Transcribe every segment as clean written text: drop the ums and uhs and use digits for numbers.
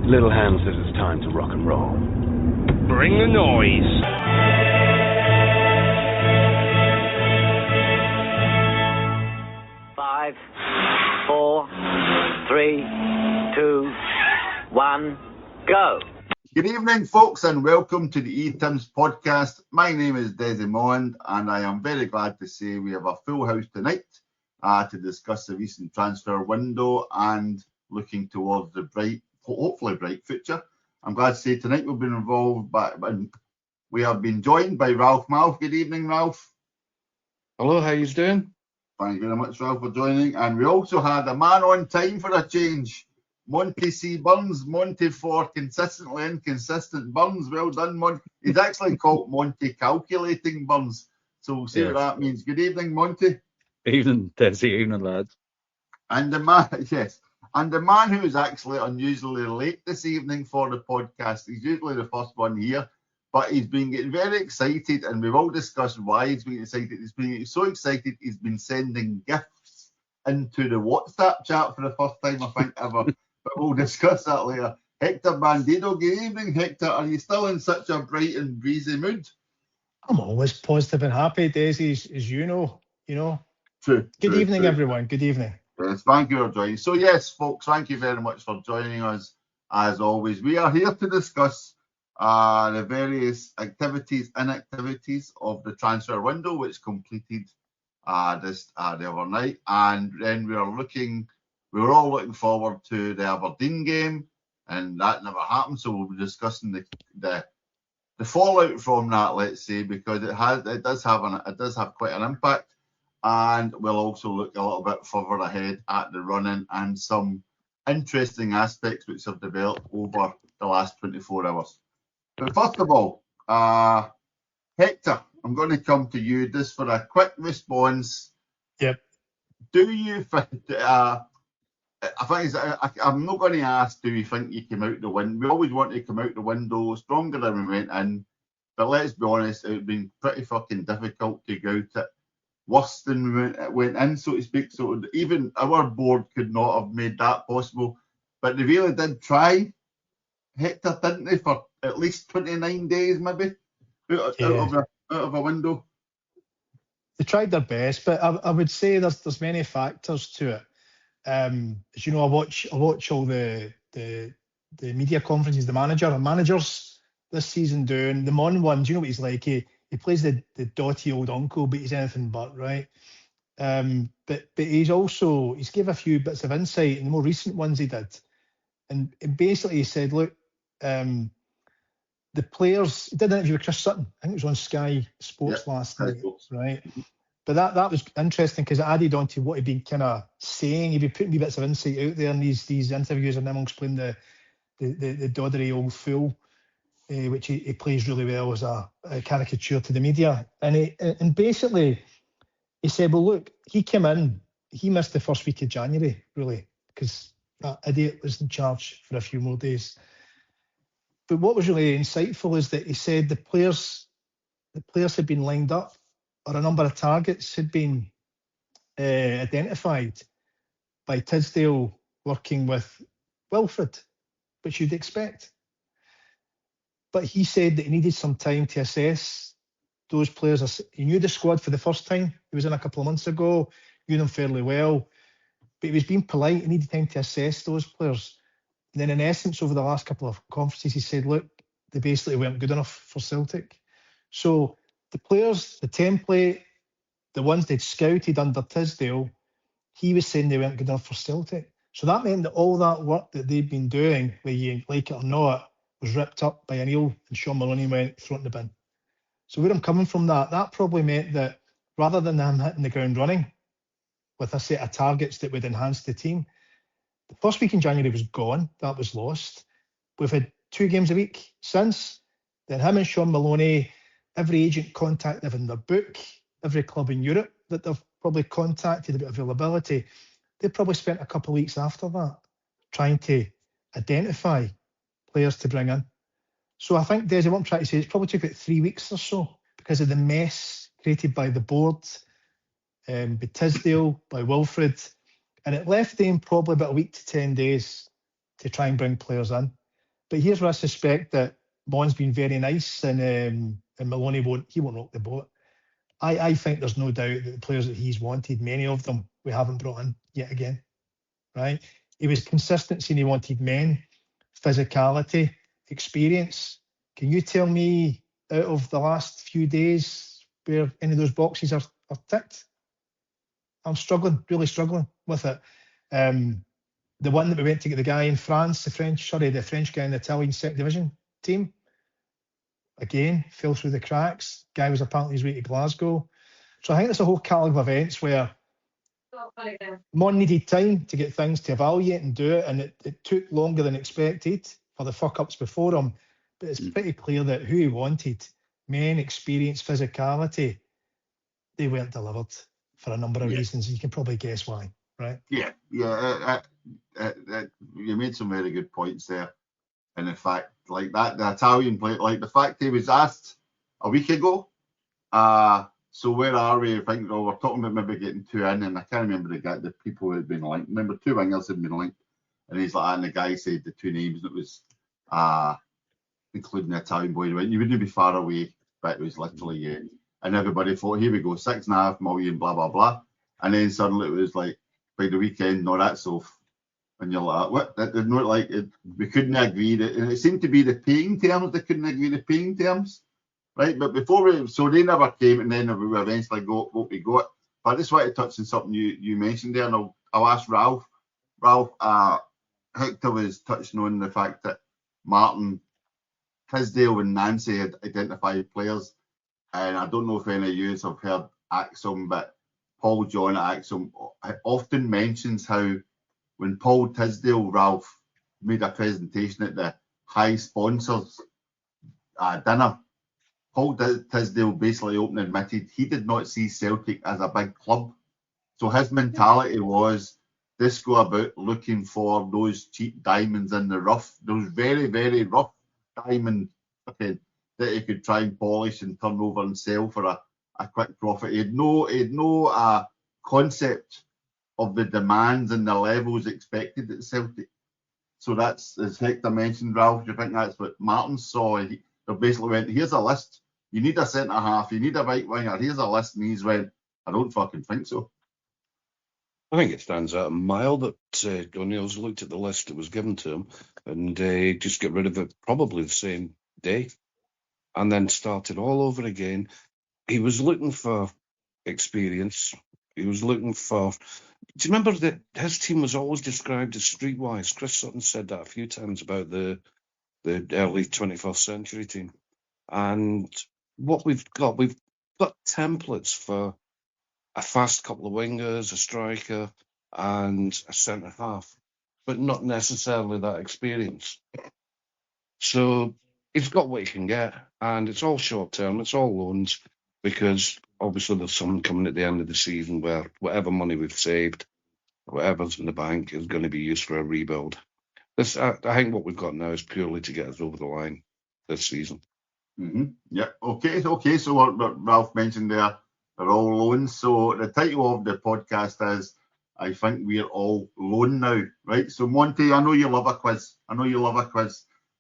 Little Ham says it's time to rock and roll. Bring the noise. 5, 4, 3, 2, 1, go. Good evening, folks, and welcome to the Etims podcast. My name is Desmond, and I am very glad to say we have a full house tonight to discuss the recent transfer window and looking towards the hopefully bright future. I'm glad to say tonight we've been involved, we have been joined by Ralph Malf. Good evening, Ralph. Hello, how you doing? Thank you very much, Ralph, for joining. And we also had a man on time for a change, Monty C. Burns. Monty for consistently inconsistent Burns. Well done, Monty. He's actually called Monty Calculating Burns. So we'll see what that means. Good evening, Monty. Evening, Desi. Evening, lads. And the man who is actually unusually late this evening for the podcast. He's usually the first one here, but he's been getting very excited, and we've all discussed why he's been excited. He's been so excited he's been sending gifts into the WhatsApp chat for the first time, I think, ever. But we'll discuss that later. Hector Bandido, good evening, Hector. Are you still in such a bright and breezy mood? I'm always positive and happy, Daisy, as you know. True. Good evening, everyone. Good evening. Yes, thank you for joining. So yes, folks, thank you very much for joining us. As always, we are here to discuss the various activities, inactivities of the transfer window, which completed the other night, and then we were all looking forward to the Aberdeen game, and that never happened. So we'll be discussing the fallout from that, let's say, because it does have quite an impact. And we'll also look a little bit further ahead at the run-in and some interesting aspects which have developed over the last 24 hours. But first of all, Hector, I'm going to come to you just for a quick response. Yep. Do you think, I'm not going to ask, do you think you came out the window? We always want to come out the window stronger than we went in, but let's be honest, it would have been pretty fucking difficult to go out it worse than we went in, so to speak. So even our board could not have made that possible. But they really did try, Hector, didn't they, for at least 29 days, maybe, out of a window. They tried their best, but I would say there's many factors to it. As you know, I watch all the media conferences the managers this season doing. The Mon ones, you know what he's like. He plays the dotty old uncle, but he's anything but, right? But he's gave a few bits of insight in the more recent ones he did. And basically he said, look, the players, he did an interview with Chris Sutton. I think it was on Sky Sports last night, right? But that was interesting because it added on to what he'd been kind of saying. He'd been putting me bits of insight out there in these interviews, and amongst playing the doddery old fool, which he plays really well as a caricature to the media. And basically he said, well, look, he came in, he missed the first week of January, really, because that idiot was in charge for a few more days. But what was really insightful is that he said the players had been lined up, or a number of targets had been identified by Tisdale working with Wilfred, which you'd expect. But he said that he needed some time to assess those players. He knew the squad for the first time. He was in a couple of months ago, knew them fairly well. But he was being polite. He needed time to assess those players. And then in essence, over the last couple of conferences, he said, look, they basically weren't good enough for Celtic. So the players, the template, the ones they'd scouted under Tisdale, he was saying they weren't good enough for Celtic. So that meant that all that work that they'd been doing, whether you like it or not, was ripped up by O'Neill, and Sean Maloney went thrown in the bin. So where I'm coming from, that probably meant that rather than them hitting the ground running with a set of targets that would enhance the team, the first week in January was gone. That was lost. We've had 2 games a week since. Then him and Sean Maloney, every agent contact they've in their book, every club in Europe that they've probably contacted about availability, they probably spent a couple of weeks after that trying to identify players to bring in. So I think, Des, what I'm trying to say, it probably took about 3 weeks or so because of the mess created by the board, by Tisdale, by Wilfred, and it left them probably about a week to 10 days to try and bring players in. But here's where I suspect that Bond's been very nice, and Maloney won't rock the boat. I think there's no doubt that the players that he's wanted, many of them we haven't brought in yet again. Right? He was consistent saying he wanted men, physicality, experience. Can you tell me out of the last few days where any of those boxes are ticked? I'm really struggling with it. The one that we went to get the guy in France, the French guy in the Italian second division team, again, fell through the cracks. Guy was apparently his way to Glasgow. So I think there's a whole catalogue of events where Mon needed time to get things to evaluate and do it, and it took longer than expected for the fuck-ups before him. But it's pretty clear that who he wanted, men, experience, physicality, they weren't delivered for a number of reasons. You can probably guess why, right? Yeah. You made some very good points there. And in fact, like that, the Italian player, like the fact he was asked a week ago, so where are we? I think we're talking about maybe getting two in, and I can't remember the people who had been linked. Remember, two wingers had been linked, and he's like, and the guy said the two names, and it was including the Italian boy. He went, you wouldn't be far away, but it was literally and everybody thought, here we go, 6.5 million, blah blah blah, and then suddenly it was like by the weekend, no, that's off. And you're like, what? That didn't look like it. We couldn't agree. And it seemed to be the paying terms. They couldn't agree the paying terms, right? But so they never came, and then we eventually got what we got. But I just want to touch on something you mentioned there, and I'll ask Ralph. Ralph, Hector was touching on the fact that Martin, Tisdale, and Nancy had identified players, and I don't know if any of you have heard Axum, but Paul John at Axum often mentions how when Paul Tisdale, Ralph, made a presentation at the high sponsors dinner, Paul Tisdale basically openly admitted he did not see Celtic as a big club. So his mentality was this go about looking for those cheap diamonds in the rough, those very, very rough diamonds that he could try and polish and turn over and sell for a quick profit. He had no concept of the demands and the levels expected at Celtic. So that's, as Hector mentioned, Ralph, do you think that's what Martin saw? They basically went, here's a list. You need a centre-half, you need a right winger, here's a list. And he's went, I don't fucking think so. I think it stands out a mile that O'Neill's looked at the list that was given to him and just get rid of it probably the same day and then started all over again. He was looking for experience. He was looking for... Do you remember that his team was always described as streetwise? Chris Sutton said that a few times about the early 21st century team. And what we've got templates for a fast couple of wingers, a striker, and a centre-half, but not necessarily that experience. So he's got what he can get, and it's all short-term, it's all loans, because obviously there's someone coming at the end of the season where whatever money we've saved, whatever's in the bank is going to be used for a rebuild. I think what we've got now is purely to get us over the line this season. Mm-hmm. Yeah. Okay. So what Ralph mentioned there, they're all loans. So the title of the podcast is, I think we're all lone now, right? So Monty, I know you love a quiz.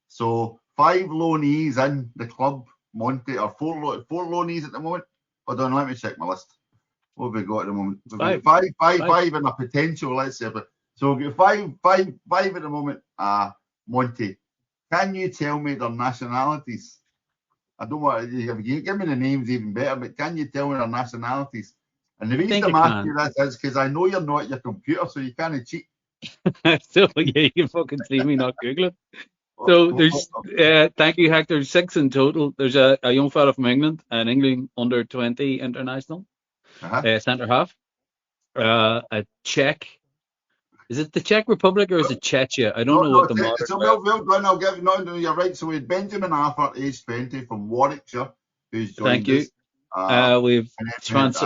So 5 loanees in the club, Monty, or 4 loanees at the moment. Hold on, let me check my list. What have we got at the moment? We've got five and a potential, let's say. So we've got five at the moment. Monty, can you tell me their nationalities? I don't want to, if you give me the names even better, but can you tell me their nationalities? And the reason I'm asking you this is because I know you're not at your computer, so you can't cheat. So yeah, you can fucking see me not Googling. So there's, thank you, Hector, 6 in total. There's a young fella from England, an England under-20 international, centre half, a Czech. Is it the Czech Republic or is it Czechia? I don't know what the modern. So well done. I'll give you. No, you're right. So we had Benjamin Arthur, age 20, from Warwickshire, who's joined Thank you. We've Thomas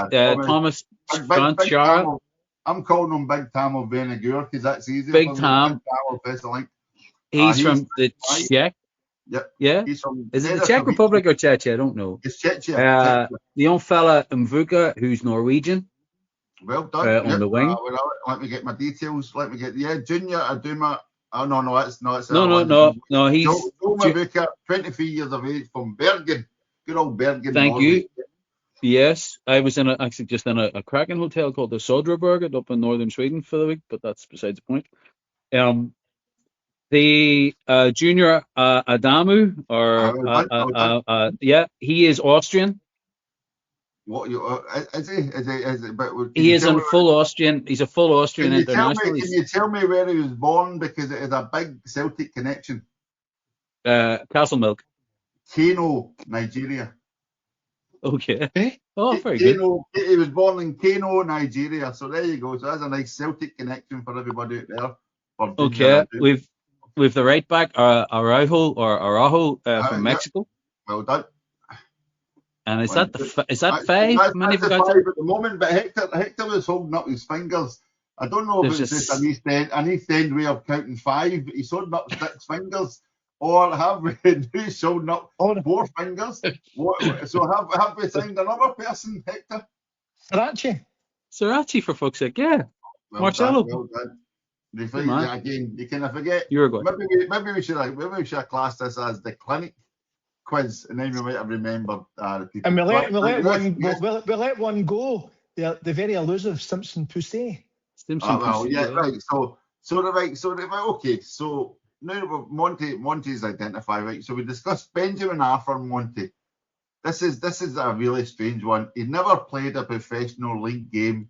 Tranchara. I'm calling him Big Tam of Venegur because that's easier. Big Tam. He's from the Czech. Yep. Yeah. Is it the Czech Republic or Czechia? I don't know. It's Czechia. The young fella Mvuka, who's Norwegian. Well done. On the wing. Let me get my details. Junior Aduma Oh, no, it's not. It's No. He's. Joe Mabuka, 23 years of age from Bergen. Good old Bergen. Thank Norway. you. Yes, I was actually just in a cracking hotel called the Söderberget up in northern Sweden for the week, but that's besides the point. The junior Adamu, he is Austrian. What is he? Is he? But He is in full Austrian. He's a full Austrian international. Can you tell me where he was born? Because it is a big Celtic connection. Castlemilk. Kano, Nigeria. Okay. Eh? Oh, very good. He was born in Kano, Nigeria. So there you go. So that's a nice Celtic connection for everybody out there. Okay, we've the right back, Araujo from Mexico. Well done. And is that five? That's the five at the moment, but Hector was holding up his fingers. I don't know if it's just an East End way of counting five, but he's holding up 6 fingers. Or have we shown up 4 fingers? So have we signed another person, Hector? Sriracha, for fuck's sake, yeah. Well Marcelo. Well done. Again, you can forget. Uruguay. Maybe we should have classed this as the clinic quiz, and then we might have remembered the people. And we let one go. The very elusive Simpson Pussy. Right. Okay. So now Monty's identified, right? So we discussed Benjamin Arthur Monty. This is a really strange one. He never played a professional league game.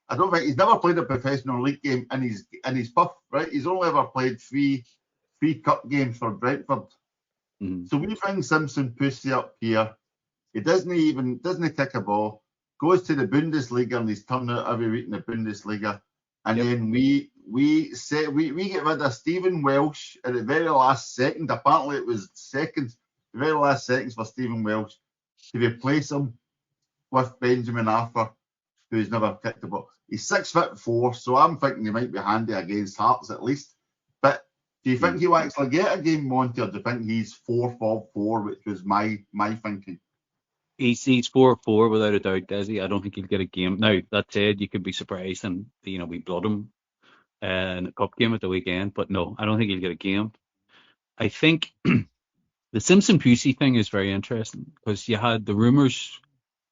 I don't think he's never played a professional league game in his puff, right? He's only ever played three cup games for Brentford. Mm-hmm. So we bring Simpson Pussy up here. He doesn't kick a ball. Goes to the Bundesliga and he's turned out every week in the Bundesliga. And then we get rid of Stephen Welsh at the very last second. Apparently it was seconds, the very last seconds for Stephen Welsh to replace him with Benjamin Arthur, who's never kicked a ball. He's 6'4", so I'm thinking he might be handy against Hearts at least. But do you think he'll actually get a game, Monty, or do you think he's 4-4-4, which was my thinking? He's 4-4 without a doubt, Desi. I don't think he'll get a game. Now, that said, you could be surprised and, we blood him in a cup game at the weekend. But no, I don't think he'll get a game. I think the Simpson Pusey thing is very interesting because you had the rumours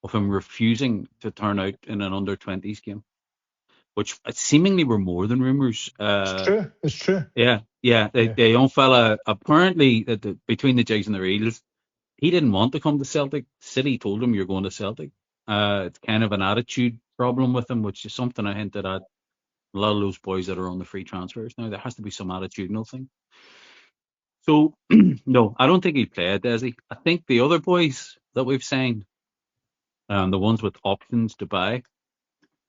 of him refusing to turn out in an under-20s game, which seemingly were more than rumours. It's true. Yeah. The young fella, apparently, between the jigs and the reels, he didn't want to come to Celtic. City told him, you're going to Celtic. It's kind of an attitude problem with him, which is something I hinted at. A lot of those boys that are on the free transfers now, there has to be some attitudinal thing. So, no, I don't think he'll play it, Desi. I think the other boys that we've signed, the ones with options to buy,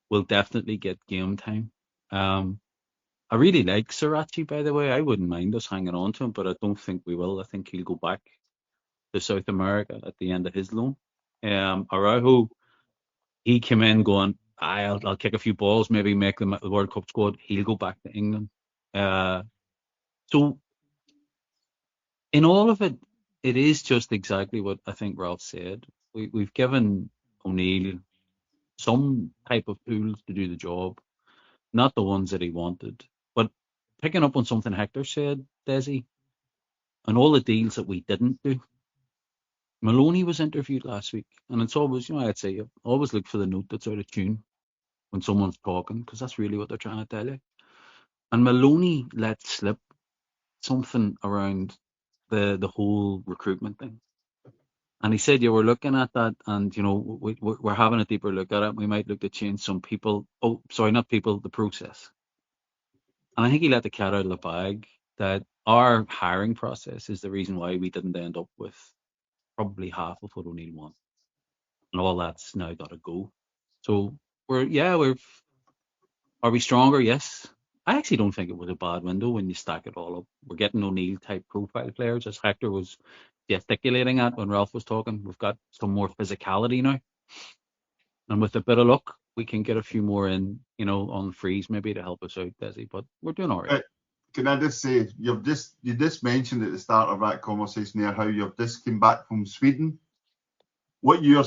will definitely get game time. I really like Sriracha, by the way. I wouldn't mind us hanging on to him, but I don't think we will. I think he'll go back to South America at the end of his loan. Araujo, he came in going, I'll kick a few balls, maybe make them at the World Cup squad. He'll go back to England. So in all of it, it is just exactly what I think Ralph said. We've given O'Neill some type of tools to do the job, not the ones that he wanted. But picking up on something Hector said, Desi, and all the deals that we didn't do. Maloney was interviewed last week, and it's always, I'd say, always look for the note that's out of tune when someone's talking, because that's really what they're trying to tell you. And Maloney let slip something around the whole recruitment thing. And he said, we're looking at that, and, we're having a deeper look at it. We might look to change some people. Oh, sorry, not people, the process. And I think he let the cat out of the bag that our hiring process is the reason why we didn't end up with probably half of what O'Neill wants. And all that's now got to go. So are we stronger? Yes. I actually don't think it was a bad window when you stack it all up. We're getting O'Neill type profile players, as Hector was gesticulating at when Ralph was talking. We've got some more physicality now. And with a bit of luck, we can get a few more in, on freeze maybe to help us out, Desi. But we're doing all right. Can I just say, you just mentioned at the start of that conversation there how you've just come back from Sweden. What your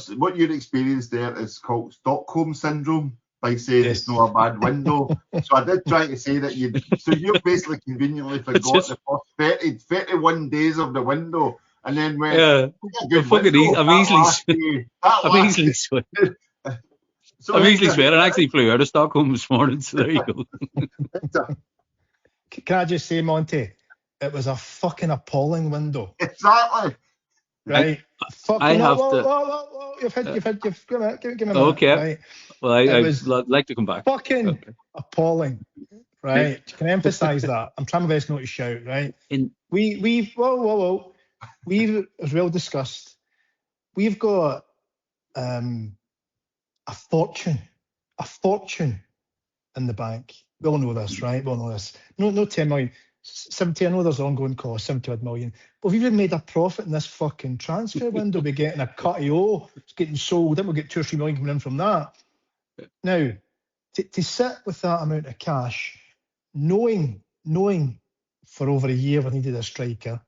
experience there is called Stockholm syndrome. by saying Yes. it's not a bad window. So I did try to say that you. So you basically conveniently forgot the first 31 days of the window, and then went, Yeah, a good fucking window. I'm That easily, last day- that I'm last easily day. sweat. So I'm easily Hector, sweating. I actually flew out of Stockholm this morning, so there you go. Hector, Can I just say, Monty, it was a fucking appalling window, exactly. right? I Fucking have whoa, to. whoa, whoa, whoa. You've give me a minute, Okay. right? Well, It I'd was like to come back. fucking Okay. appalling, right? You can emphasise that. I'm trying my best not to shout, right? In We've whoa. We've, as well discussed, we've got a fortune in the bank. We all know this, right? We all know this. No 10 million. 70, I know there's ongoing cost, 70 odd million. But we've even made a profit in this fucking transfer window. We're getting a cut of it's getting sold, then we'll get 2 or 3 million coming in from that. Now, to sit with that amount of cash, knowing for over a year we've needed a striker,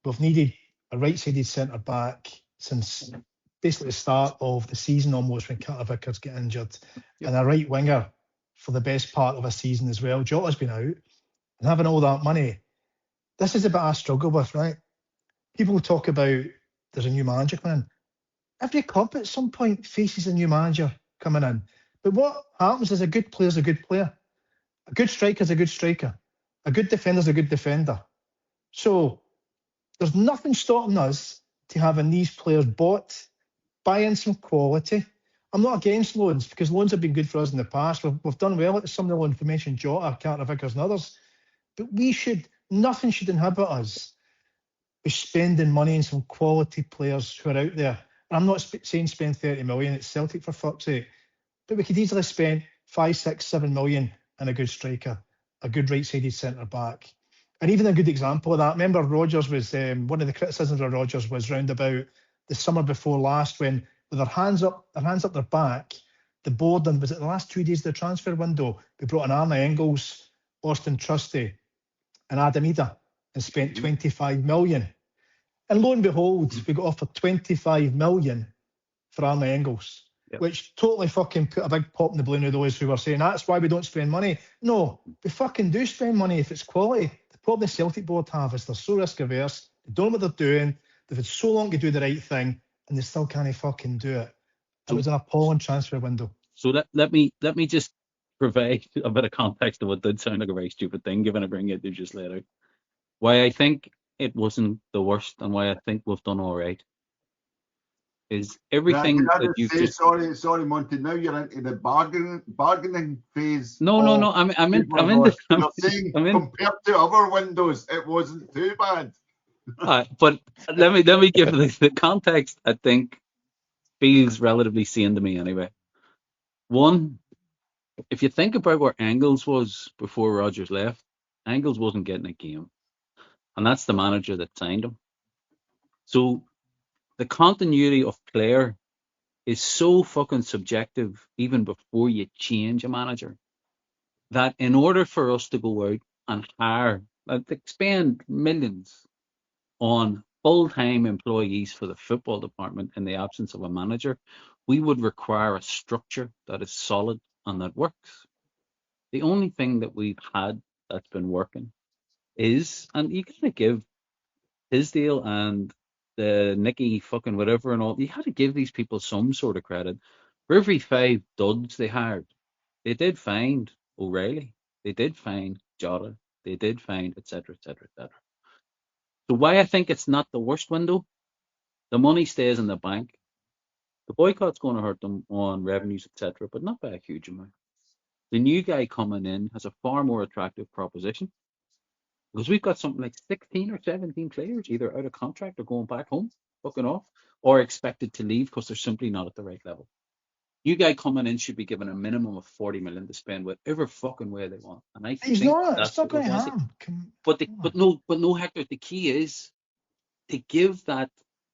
we've needed a right-sided centre back since basically the start of the season almost when Carter Vickers get injured, and a right winger for the best part of a season as well. Jota's been out, and having all that money, this is a bit I struggle with, right? People talk about there's a new manager coming in. Every club at some point faces a new manager coming in. But what happens is a good player's a good player. A good striker's a good striker. A good defender's a good defender. So there's nothing stopping us to having these players bought, buying some quality. I'm not against loans because loans have been good for us in the past. We've done well at some of the loans. We mentioned Jota, Carter Vickers and others. But nothing should inhibit us with spending money on some quality players who are out there. And I'm not saying spend 30 million at Celtic for fuck's sake, but we could easily spend 5, 6, 7 million on a good striker, a good right-sided centre back. And even a good example of that, remember Rodgers was, one of the criticisms of Rodgers was round about the summer before last when with their hands up their back, the board, and was it the last 2 days of the transfer window, we brought in Arne Engels, Austin Trusty and Adam Ida and spent 25 million. And lo and behold, we got offered 25 million for Arne Engels, which totally fucking put a big pop in the balloon of those who were saying that's why we don't spend money. No, we fucking do spend money if it's quality. The problem the Celtic board have is they're so risk averse, they don't know what they're doing, they've had so long to do the right thing, and they still can't fucking do it. It was an appalling transfer window. So let me just provide a bit of context of what did sound like a very stupid thing, given everything you just laid out. Why I think it wasn't the worst and why I think we've done all right is everything that you've just... Sorry, Monty. Now you're into the bargaining phase. No. I'm in. You're saying compared to other windows, it wasn't too bad. But let me give the context. I think feels relatively sane to me anyway. One, if you think about where Engels was before Rodgers left, Engels wasn't getting a game, and that's the manager that signed him. So the continuity of player is so fucking subjective even before you change a manager that in order for us to go out and hire, expend millions on full-time employees for the football department in the absence of a manager, we would require a structure that is solid and that works. The only thing that we've had that's been working is, and you gotta give Tisdale and the Nicky fucking whatever and all, you had to give these people some sort of credit. For every 5 duds they hired, they did find O'Reilly, they did find Jota, they did find etc. etc. etc. So why I think it's not the worst window, the money stays in the bank. The boycott's going to hurt them on revenues, etc., but not by a huge amount. The new guy coming in has a far more attractive proposition because we've got something like 16 or 17 players either out of contract or going back home, fucking off, or expected to leave because they're simply not at the right level. New guy coming in should be given a minimum of 40 million to spend whatever fucking way they want. And I think that's not going to happen. But no, Hector, the key is to give that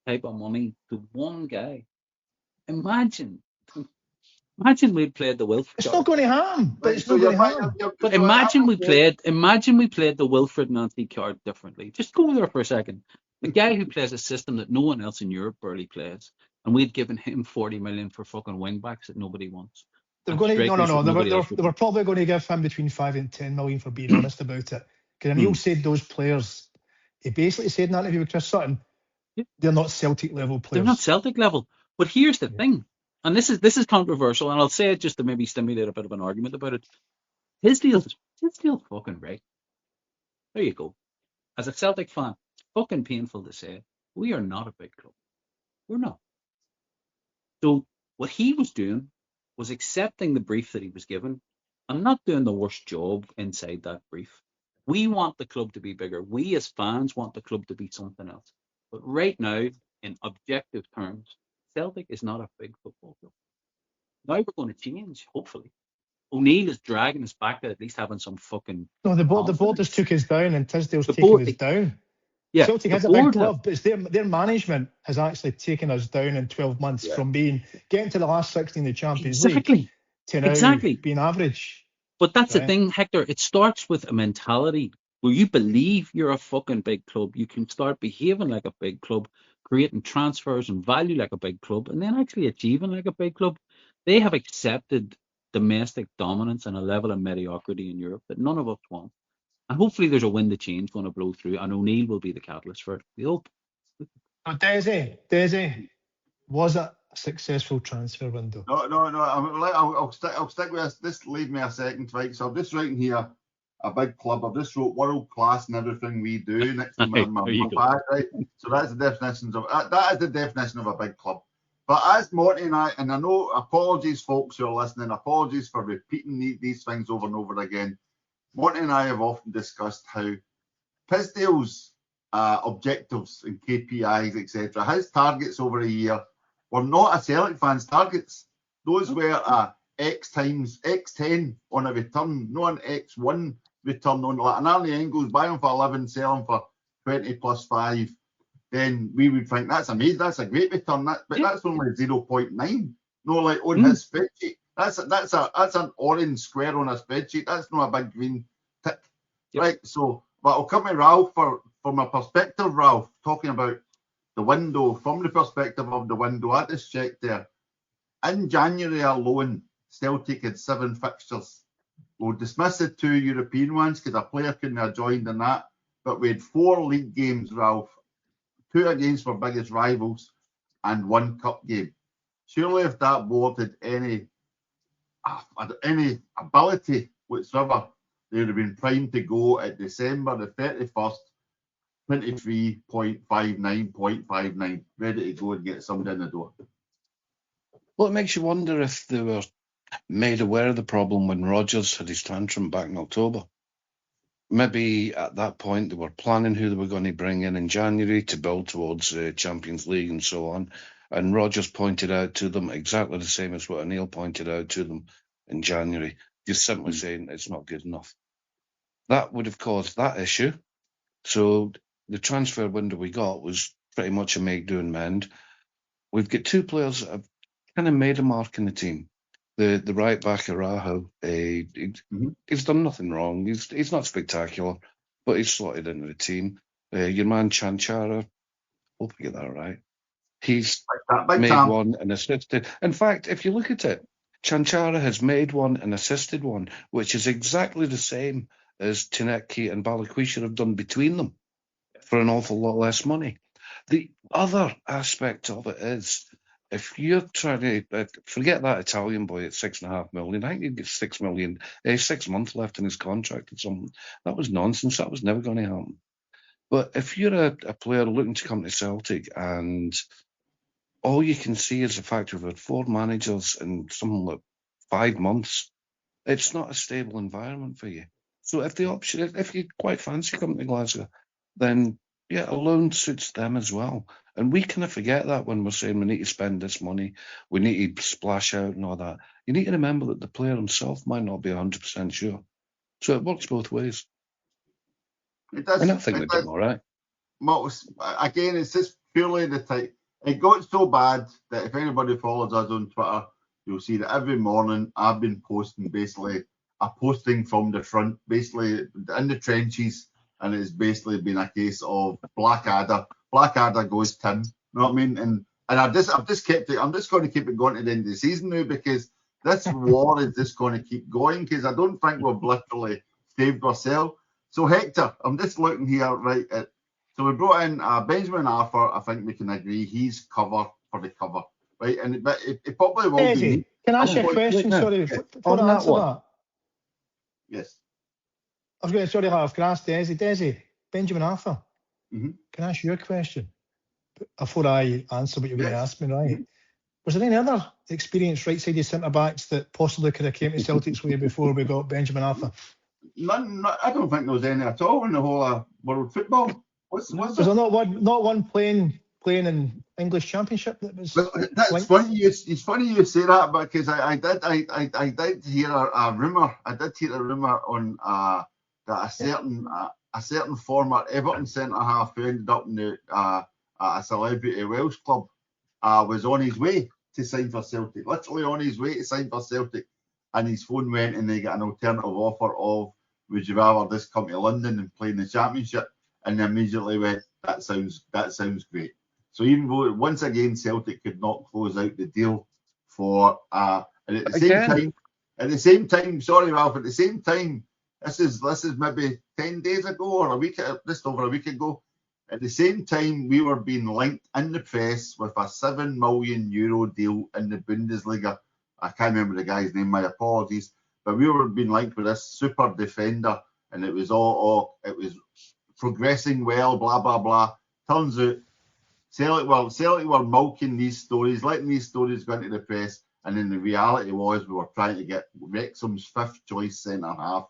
type of money to one guy. Imagine we'd played the Wilfred. It's not going to happen. But it's So not going to happen. But imagine we played the Wilfred Nancy card differently. Just go there for a second. The guy who plays a system that no one else in Europe barely plays, and we'd given him 40 million for fucking wing backs that nobody wants. They're going to Strikers no. that nobody else They would. were probably going to give him between 5 and 10 million for being honest about it. Because Neil said those players. He basically said in an interview with Chris Sutton, Yeah. they're not Celtic level players. They're not Celtic level. But here's the thing, and this is controversial, and I'll say it just to maybe stimulate a bit of an argument about it. His deal's fucking right. There you go. As a Celtic fan, fucking painful to say, we are not a big club. We're not. So what he was doing was accepting the brief that he was given and not doing the worst job inside that brief. We want the club to be bigger. We as fans want the club to be something else. But right now, in objective terms, Celtic is not a big football club. Now we're going to change, hopefully. O'Neill is dragging us back to at least having some fucking. No, the board confidence. just took us down, and Tisdale's The taking board- us down. Yeah, Celtic the has a big board club, but it's their management has actually taken us down in 12 months from getting to the last 16 in the Champions League Exactly. to now Exactly. being average. But that's the Right. thing, Hector. It starts with a mentality where you believe you're a fucking big club. You can start behaving like a big club, creating transfers and value like a big club, and then actually achieving like a big club. They have accepted domestic dominance and a level of mediocrity in Europe that none of us want. And hopefully there's a wind of change going to blow through, and O'Neill will be the catalyst for it. We hope. So Desi, was it a successful transfer window? No. I'll stick with this. This leave me a second, right? So I'm just writing here a big club. I've just wrote world class in everything we do next to my There you go. bag, right? So that's the definitions of that is the definition of a big club. But as Morty and I know, apologies, folks who are listening, apologies for repeating these things over and over again. Morty and I have often discussed how Tisdale's objectives and KPIs, etc., his targets over a year were not a Celtic fan's targets. Those were X times X10 on a return, not an X1 return on like an Arnie Engels, buy him for 11, sell him for 20 plus 5. Then we would think that's amazing, that's a great return. But that's only 0.9. No, like on his spreadsheet. That's an orange square on a spreadsheet. That's not a big green tick. Yep. Right. So, but I'll come to Ralph from a perspective, Ralph, talking about the window, from the perspective of the window. I just checked there. In January alone, Celtic had 7 fixtures. We'll dismiss the 2 European ones because a player couldn't have joined in that. But we had 4 league games, Ralph, 2 against our biggest rivals, and 1 cup game. Surely, if that board had any ability whatsoever, they would have been primed to go at December the 31st, 23.59.59, ready to go and get somebody in the door. Well, it makes you wonder if they were made aware of the problem when Rodgers had his tantrum back in October. Maybe at that point they were planning who they were going to bring in January to build towards Champions League and so on. And Rodgers pointed out to them exactly the same as what O'Neill pointed out to them in January, just simply saying it's not good enough. That would have caused that issue. So the transfer window we got was pretty much a make, do and mend. We've got 2 players that have kind of made a mark in the team. The right back, Araujo, he's done nothing wrong. He's not spectacular, but he's slotted into the team. Your man Chanchara, hope I get that right. He's made one and assisted. In fact, if you look at it, Chanchara has made one and assisted one, which is exactly the same as Tinecki and Balikwisha have done between them for an awful lot less money. The other aspect of it is, if you're trying to forget that Italian boy at $6.5 million, I think he'd get 6 million, 6 months left in his contract or something. That was nonsense. That was never going to happen. But if you're a player looking to come to Celtic and all you can see is the fact we've had 4 managers in something like 5 months, it's not a stable environment for you. So if the option, if you quite fancy coming to Glasgow, then yeah, a loan suits them as well. And we kind of forget that when we're saying we need to spend this money, we need to splash out and all that. You need to remember that the player himself might not be 100% sure. So it works both ways. It does. And I think they've done all right. Well, again, it's just purely the type. It got so bad that if anybody follows us on Twitter, you'll see that every morning I've been posting basically a posting from the front, basically in the trenches, and it's basically been a case of Blackadder. Blackadder goes Tim. You know what I mean? And I've just kept it. I'm just going to keep it going to the end of the season now because This war is just going to keep going because I don't think we've literally saved ourselves. So Hector, I'm just looking here, right? So we brought in Benjamin Arthur. I think we can agree he's cover for the cover, right? But it probably will Desi, be. can I ask you a question? Sorry, before I answer that. Yes. I was going to, sorry, Harv, can I ask Desi? Desi, Benjamin Arthur, Mm-hmm. can I ask you a question? Before I answer what you're going to ask me, right? Mm-hmm. Was there any other experienced right-sided centre-backs that possibly could have came to Celtic's way before we got Benjamin Arthur? None, I don't think there was any at all in the whole of world football. Was there not one playing in English Championship that was? Well, that's funny. It's funny you say that because I did hear a rumor. I did hear a rumor on that a certain former Everton centre half who ended up in a celebrity Welsh club was on his way to sign for Celtic. Literally on his way to sign for Celtic, and his phone went and they got an alternative offer of, would you rather just come to London and play in the Championship? And they immediately went, that sounds great. So even though once again Celtic could not close out the deal for and at the same time, sorry Ralph, at the same time, this is maybe 10 days ago or a week, just over a week ago. At the same time, we were being linked in the press with a €7 million deal in the Bundesliga. I can't remember the guy's name, my apologies, but we were being linked with this super defender, and it was it was progressing well, blah blah blah. Turns out Celtic were milking these stories, letting these stories go into the press, and then the reality was we were trying to get Wrexham's 5th choice centre half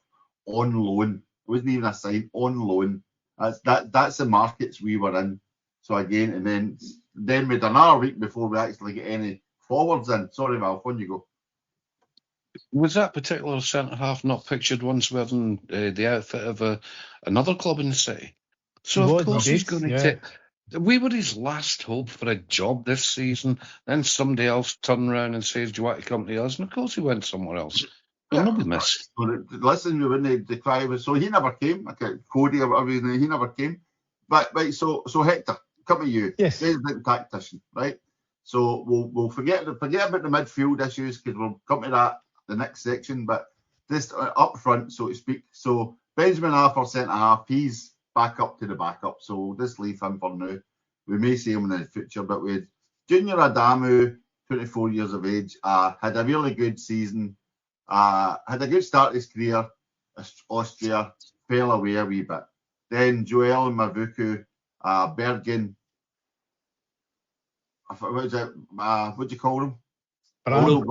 on loan. It wasn't even a sign, on loan. That's the markets we were in. So again, and then we had another week before we actually get any forwards in. Sorry, Ralph, on you go. Was that particular centre half not pictured once wearing the outfit of another club in the city? So of course he's going to take. We were his last hope for a job this season. Then somebody else turned around and says, "Do you want to come to us?" And of course he went somewhere else. He'll not be missed. Listen, we wouldn't decry. So he never came. Okay, Cody or whatever his name, he never came. But right, so Hector, come to you. Yes. Resident tactician, right? So we'll forget about the midfield issues because we'll come to that the next section. But just up front, so to speak. So Benjamin Arthur centre half, he's back up to the backup. So we'll just leave him for now. We may see him in the future, but we had Junior Adamu, 24 years of age, had a really good season. Had a good start to his career. Austria fell away a wee bit. Then Joel Mavuku, Bergen. What is it? What do you call him? Bodo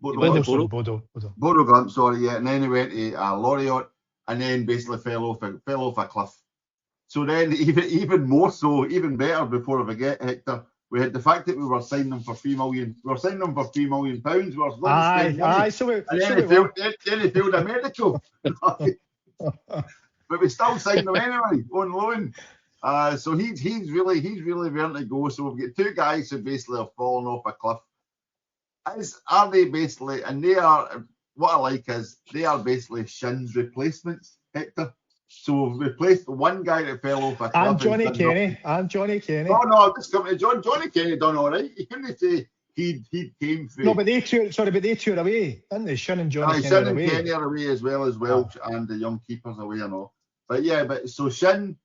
Glimt, sorry, yeah. And then he went to Lorient, and then basically fell off a cliff. So then, even more so, even better, before I forget, Hector, we had the fact that we were signing them for £3 million. We were signing them for £3 million. We were going to spend money. Then he failed a medical. But we still signed them anyway on loan. So he's really ready to go. So we've got two guys who basically have fallen off a cliff. Are they basically? And they are. What I like is they are basically Shin's replacements, Hector. So we've replaced the one guy that fell off a cliff. I'm Johnny Kenny. Oh no, this company, Johnny Kenny done all right. You couldn't say he came through. No, but they toured away, didn't they? Shin and Johnny Kenny Shin and Kenny are away as well, and the young keepers away and all. But yeah, so Shin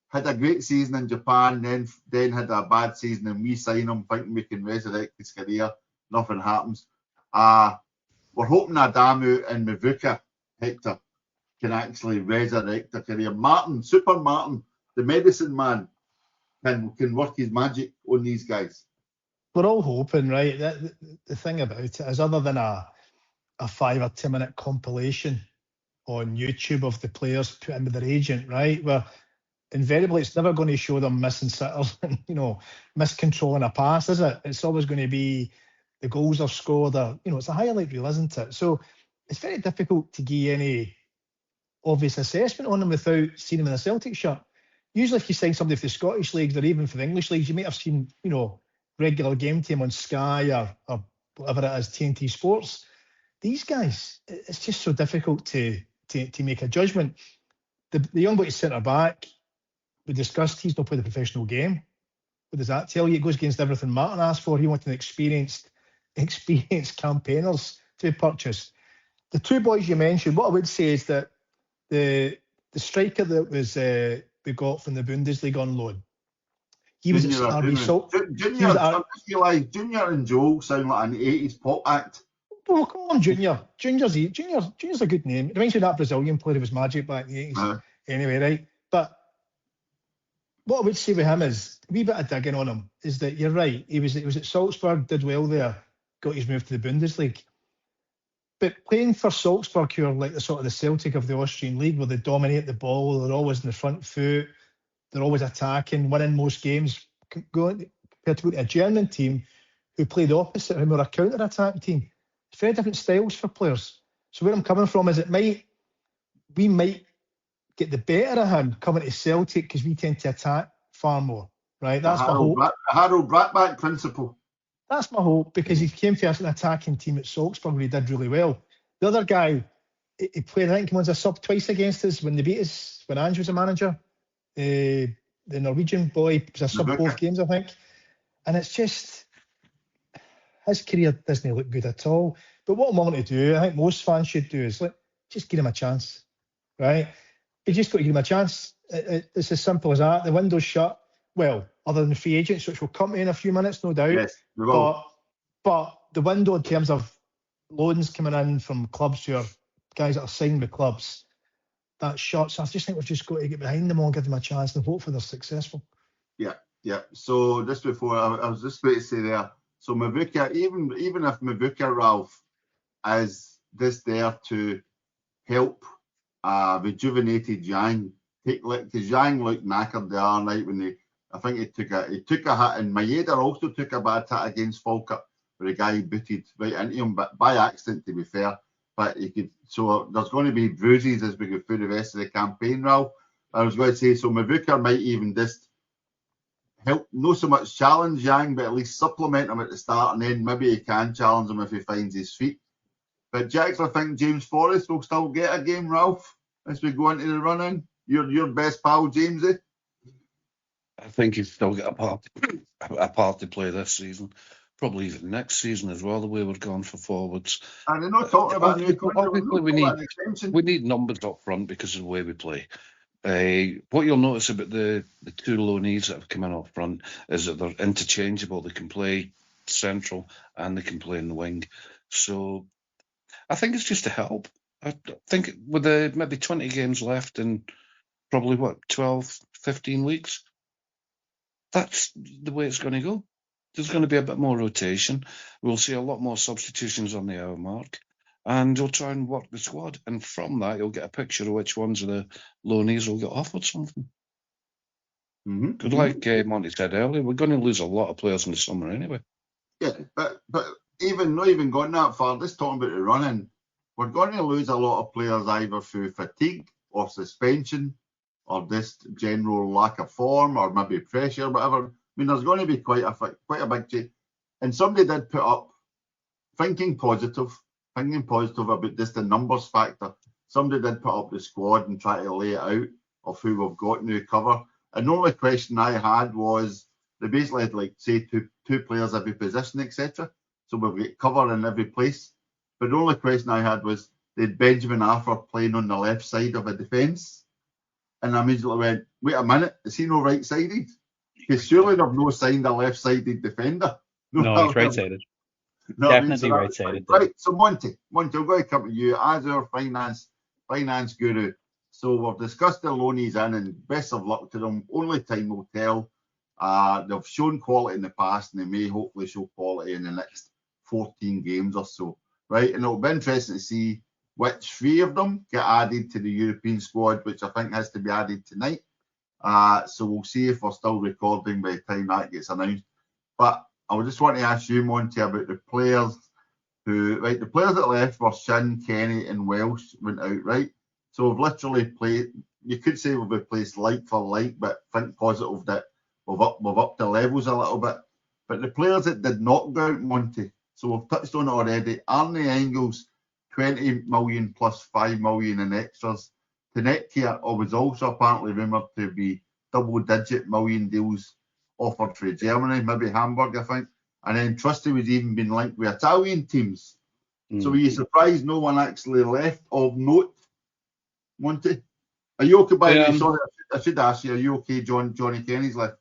had a great season in Japan, then had a bad season, and we sign him thinking we can resurrect his career. Nothing happens. We're hoping Adamu and Mavuka, Hector, can actually resurrect a career. Super Martin, the medicine man, can work his magic on these guys. We're all hoping, right? The thing about it is, other than a 5 or 10 minute compilation on YouTube of the players put in with their agent, right? Where invariably it's never going to show them missing sitters and, miscontrolling a pass, is it? It's always going to be the goals they've scored. It's a highlight reel, isn't it? So it's very difficult to give any obvious assessment on them without seeing them in a Celtic shirt. Usually if you sign somebody for the Scottish leagues or even for the English leagues, you might have seen, regular game time on Sky or whatever it is, TNT Sports. These guys, it's just so difficult to make a judgment. The young boy centre back, we discussed, he's not played a professional game. What does that tell you? It goes against everything Martin asked for. He wanted an experienced campaigners to be purchased. The two boys you mentioned, what I would say is that the striker that was we got from the Bundesliga on loan, he was at RB Salzburg. Junior and Joe sound like an 80s pop act. Well, we'll call him Junior. Junior's a good name. It reminds me of that Brazilian player who was magic back in the 80s. Anyway, right? But what I would say with him is, a wee bit of digging on him, is that you're right. He was at Salzburg, did well there, got his move to the Bundesliga. But playing for Salzburg, who are like the sort of the Celtic of the Austrian league, where they dominate the ball, they're always in the front foot, they're always attacking, winning most games, compared to a German team who play the opposite, who are a counter-attack team. It's very different styles for players. So where I'm coming from is we might get the better of him coming to Celtic because we tend to attack far more, right? That's my hope. Harold Brackback principle. That's my hope, because he came to us an attacking team at Salzburg where he did really well. The other guy, he played, I think he was a sub twice against us when they beat us, when Ange was a manager. The Norwegian boy was a sub both games, I think. And it's just, his career doesn't look good at all. But what I'm wanting to do, I think most fans should do, is just give him a chance, right? You just got to give him a chance. It's as simple as that. The window's shut. Well, other than free agents, which will come in a few minutes, no doubt. Yes, we will. But the window in terms of loans coming in from clubs who are guys that are signed with clubs, that's shut. So I just think we've just got to get behind them all, give them a chance, and hopefully they're successful. Yeah. So just before, I was just about to say there, so Mavuka, even if Mavuka, Ralph, is this there to help rejuvenated Yang, because Yang looked knackered the other night when I think he took a hit, and Maeda also took a bad hit against Falkirk, where the guy booted right into him, but by accident, to be fair. But so there's going to be bruises as we go through the rest of the campaign, Ralph. I was going to say, so Mavuka might even just help, not so much challenge Yang, but at least supplement him at the start, and then maybe he can challenge him if he finds his feet. But Jax, I think James Forrest will still get a game, Ralph, as we go into the run-in. Your best pal, Jamesy. I think he's still got a part to play this season, probably even next season as well. The way we're going for forwards, and they're not talking about obviously we need numbers up front because of the way we play. What you'll notice about the two loanees that have come in up front is that they're interchangeable. They can play central and they can play in the wing. So I think it's just to help. I think with maybe 20 games left and probably 12, 15 weeks. That's the way it's going to go. There's going to be a bit more rotation. We'll see a lot more substitutions on the hour mark, and we'll try and work the squad. And from that, you'll get a picture of which ones of the loanees will get offered something. Because like Monty said earlier, we're going to lose a lot of players in the summer anyway. Yeah, but even not even going that far, just talking about the running, we're going to lose a lot of players either through fatigue or suspension, or just general lack of form, or maybe pressure, whatever. I mean, there's going to be quite a big change. And somebody did put up, thinking positive about just the numbers factor. Somebody did put up the squad and try to lay it out of who we've got new cover. And the only question I had was, they basically had say two players every position, etc. So we've got cover in every place. But the only question I had was, did Benjamin Arthur playing on the left side of a defence? And I immediately went, wait a minute, is he no right-sided? Because surely they've no signed a left-sided defender. No, he's right-sided. No, definitely right-sided. Right, so Monty, I'm going to come to you as our finance guru. So we've discussed the loanees in, and best of luck to them. Only time will tell. They've shown quality in the past, and they may hopefully show quality in the next 14 games or so. Right, and it'll be interesting to see which three of them get added to the European squad, which I think has to be added tonight. So we'll see if we're still recording by the time that gets announced. But I just want to ask you, Monty, about the players the players that left were Shin, Kenny and Welsh went out, right? So we've literally played, you could say we've replaced like for like, but think positive that we've upped the levels a little bit. But the players that did not go out, Monty, so we've touched on it already. Arne Engels, 20 million plus 5 million in extras. Tenekia was also apparently rumoured to be double-digit million deals offered for Germany, maybe Hamburg, I think. And then Trusty was even been linked with Italian teams. So were you surprised no one actually left of note, Monty? Are you okay, by the way? Sorry, I should ask you, are you okay, Johnny Kenny's left?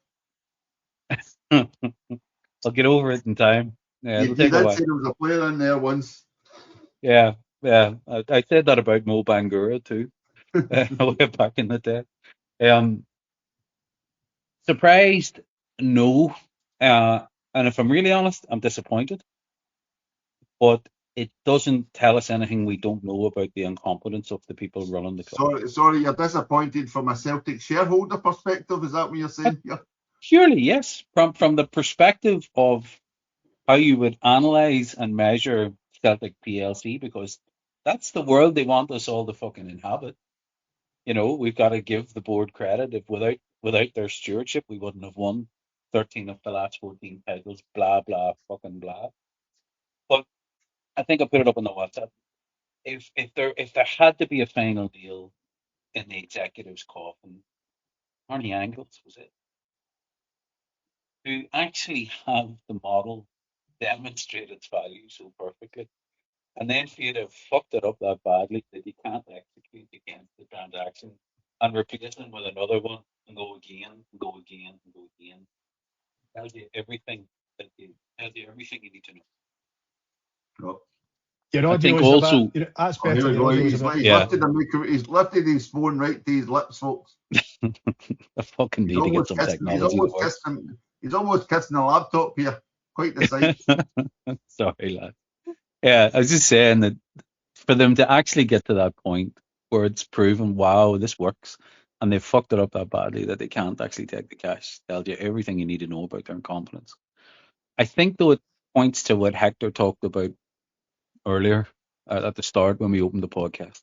I'll get over it in time. Yeah, You it'll take a did while. say there was a player in there once. Yeah. I said that about Mo Bangura too, way back in the day. Surprised? No. And if I'm really honest, I'm disappointed. But it doesn't tell us anything we don't know about the incompetence of the people running the club. Sorry, you're disappointed from a Celtic shareholder perspective. Is that what you're saying here? Surely, yes. From the perspective of how you would analyze and measure Celtic PLC, because that's the world they want us all to fucking inhabit. We've got to give the board credit. If without their stewardship, we wouldn't have won 13 of the last 14 titles. Blah blah fucking blah. But I think I put it up on the WhatsApp. If there had to be a final deal in the executive's coffin, Arnie Angles was it. Who actually have the model demonstrate its value so perfectly. And then for you to have fucked it up that badly that you can't execute against the transaction and replace them with another one and go again and go again and go again. Tells you everything tells you everything you need to know. No. Your I think audio's also that's Oh, better. here we Your go. audio's He's, a bit. he's Yeah. lifted his phone right to his lips, folks. I fucking need to get some technology to work. He's almost kissing a laptop here. Quite the sight. Sorry, lad. Yeah, I was just saying that for them to actually get to that point where it's proven, wow, this works, and they've fucked it up that badly that they can't actually take the cash, tells you everything you need to know about their incompetence. I think, though, it points to what Hector talked about earlier at the start when we opened the podcast.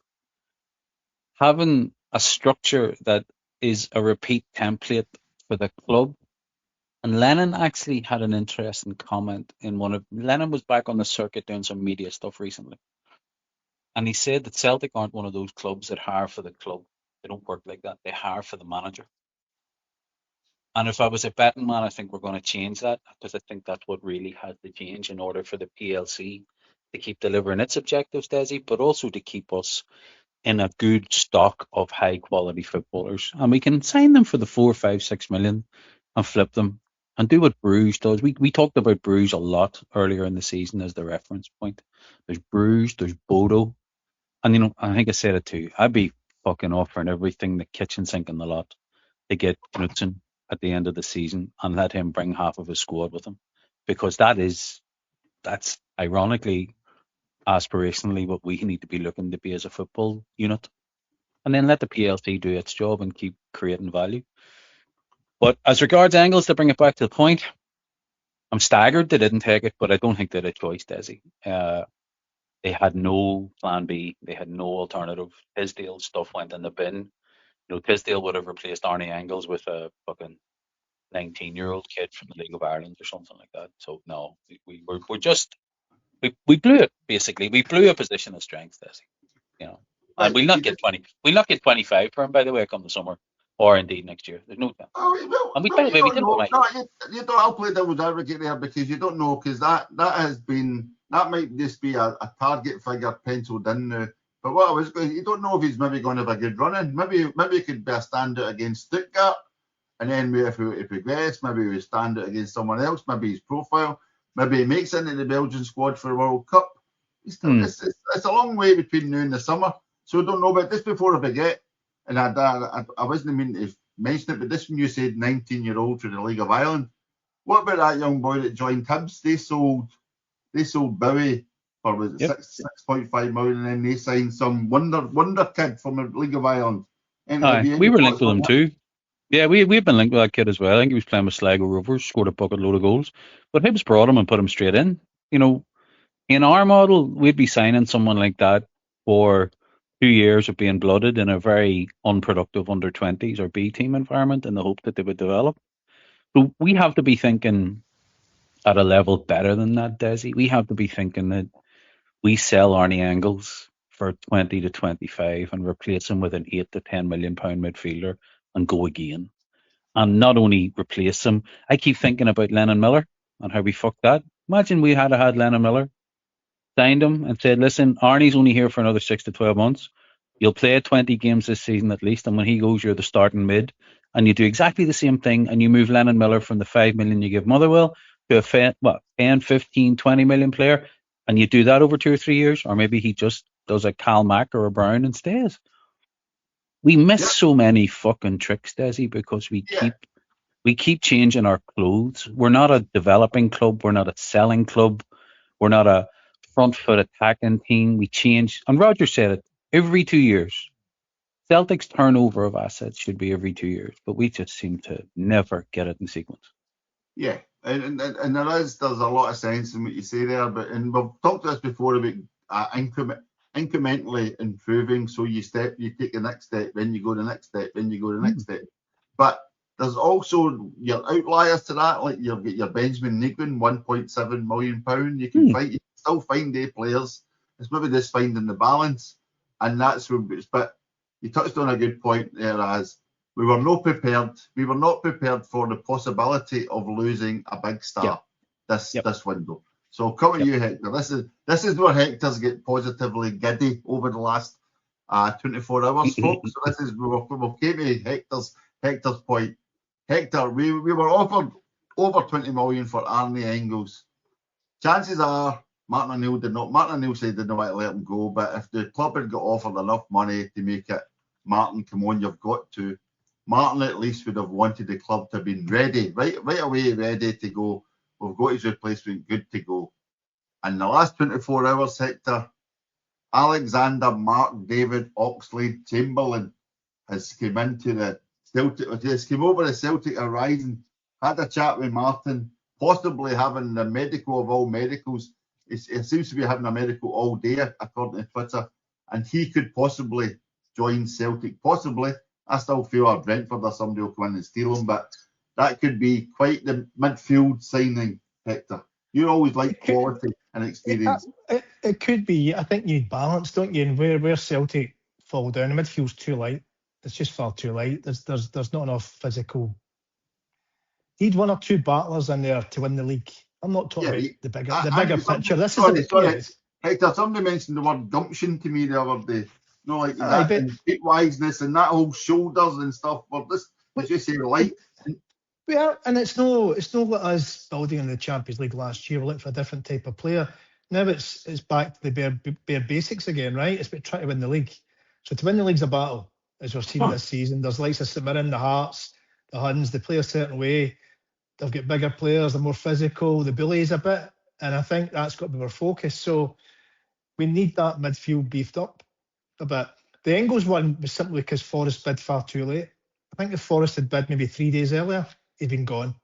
Having a structure that is a repeat template for the club. And Lennon actually had an interesting comment in Lennon was back on the circuit doing some media stuff recently. And he said that Celtic aren't one of those clubs that hire for the club. They don't work like that. They hire for the manager. And if I was a betting man, I think we're going to change that, because I think that's what really has to change in order for the PLC to keep delivering its objectives, Desi, but also to keep us in a good stock of high quality footballers. And we can sign them for the 4, 5, 6 million and flip them and do what Bruges does. We talked about Bruges a lot earlier in the season as the reference point. There's Bruges, there's Bodo. And, I think I said it too. I'd be fucking offering everything, the kitchen sink and the lot, to get Knutson at the end of the season and let him bring half of his squad with him. Because that's ironically, aspirationally, what we need to be looking to be as a football unit. And then let the PLC do its job and keep creating value. But as regards Angles, to bring it back to the point, I'm staggered they didn't take it, but I don't think they had a choice, Desi. They had no plan B. They had no alternative. Tisdale stuff went in the bin. Tisdale would have replaced Arnie Angles with a fucking 19-year-old kid from the League of Ireland or something like that. So no, we blew it, basically. We blew a position of strength, Desi. And we'll not get 25 for him, by the way, come the summer, or indeed next year. There's no chance. And we You did don't know. right. You don't. I'll play devil's advocate there, because you don't know, because that might just be a target figure penciled in now. But what I was going, you don't know if he's maybe going to have a good run in. Maybe it could be a standout against Stuttgart, and then if we progress, maybe we stand out against someone else. Maybe his profile. Maybe he makes it into the Belgian squad for the World Cup. It's a long way between now and the summer, so I don't know. But just before I forget, and I wasn't meaning to mention it, but this when you said 19-year-old to the League of Ireland, what about that young boy that joined Hibs? They sold Bowie for 6.5 million, and then they signed some wonder kid from the League of Ireland. We were linked with him too. Yeah, we've been linked with that kid as well. I think he was playing with Sligo Rovers, scored a bucket load of goals. But Hibs brought him and put him straight in. In our model, we'd be signing someone like that for 2 years of being blooded in a very unproductive under-20s or B team environment in the hope that they would develop. So we have to be thinking at a level better than that, Desi. We have to be thinking that we sell Arnie Angles for 20 to 25 and replace him with an 8 to 10 million pound midfielder and go again. And not only replace him, I keep thinking about Lennon Miller and how we fucked that. Imagine we had Lennon Miller signed him and said, listen, Arnie's only here for another 6 to 12 months. You'll play 20 games this season at least, and when he goes, you're the starting mid. And you do exactly the same thing, and you move Lennon Miller from the 5 million you give Motherwell to a 10, 15, 20 million player, and you do that over 2 or 3 years, or maybe he just does a Cal Mack or a Brown and stays. We miss so many fucking tricks, Desi, because we keep changing our clothes. We're not a developing club. We're not a selling club. We're not a front foot attacking team. We change. And Roger said it every 2 years. Celtic's turnover of assets should be every 2 years, but we just seem to never get it in sequence. Yeah, and there's a lot of sense in what you say there, and we've talked to this before about incrementally improving. So you take the next step, then you go the next step, then you go the next step. But there's also your outliers to that, like you've got your Benjamin Negrin, £1.7 million. You can still find A players. It's maybe just finding the balance, and that's where. But you touched on a good point there, as we were not prepared. We were not prepared for the possibility of losing a big star this window. So coming to you, Hector. This is where Hector's get positively giddy over the last 24 hours, folks. So this is we came to Hector's point. Hector, we were offered over 20 million for Arnie Engels. Chances are Martin O'Neill said they didn't want to let him go, but if the club had got offered enough money to make it, Martin, come on, you've got to. Martin at least would have wanted the club to have been ready, right away, ready to go. We've got his replacement good to go. And the last 24 hours, Hector, Alexander Mark David Oxley-Chamberlain has come into the Celtic, just came over the Celtic Horizon, had a chat with Martin, possibly having the medical of all medicals. It seems to be having a medical all day, according to Twitter, and he could possibly join Celtic. Possibly. I still feel like Brentford or somebody will come in and steal him, but that could be quite the midfield signing, Hector. You always like quality and experience. It could be. I think you need balance, don't you? And where Celtic fall down, the midfield's too light. It's just far too light. There's not enough physical. Need one or two battlers in there to win the league. I'm not talking about the bigger picture. This is Hector, somebody mentioned the word gumption to me the other day. No, like that, and streetwiseness and that whole shoulders and stuff. But this, as you say, light. Yeah, and it's no like us building in the Champions League last year. We're looking for a different type of player. Now it's back to the bare basics again, right? It's about trying to win the league. So to win the league's a battle, as we're seeing this season. There's likes of St Mirren, the Hearts, the Huns. They play a certain way. They've got bigger players. They're more physical. The bullies a bit, and I think that's got to be our focus. So we need that midfield beefed up a bit. The Engels one was simply because Forrest bid far too late. I think if Forrest had bid maybe 3 days earlier, he'd been gone,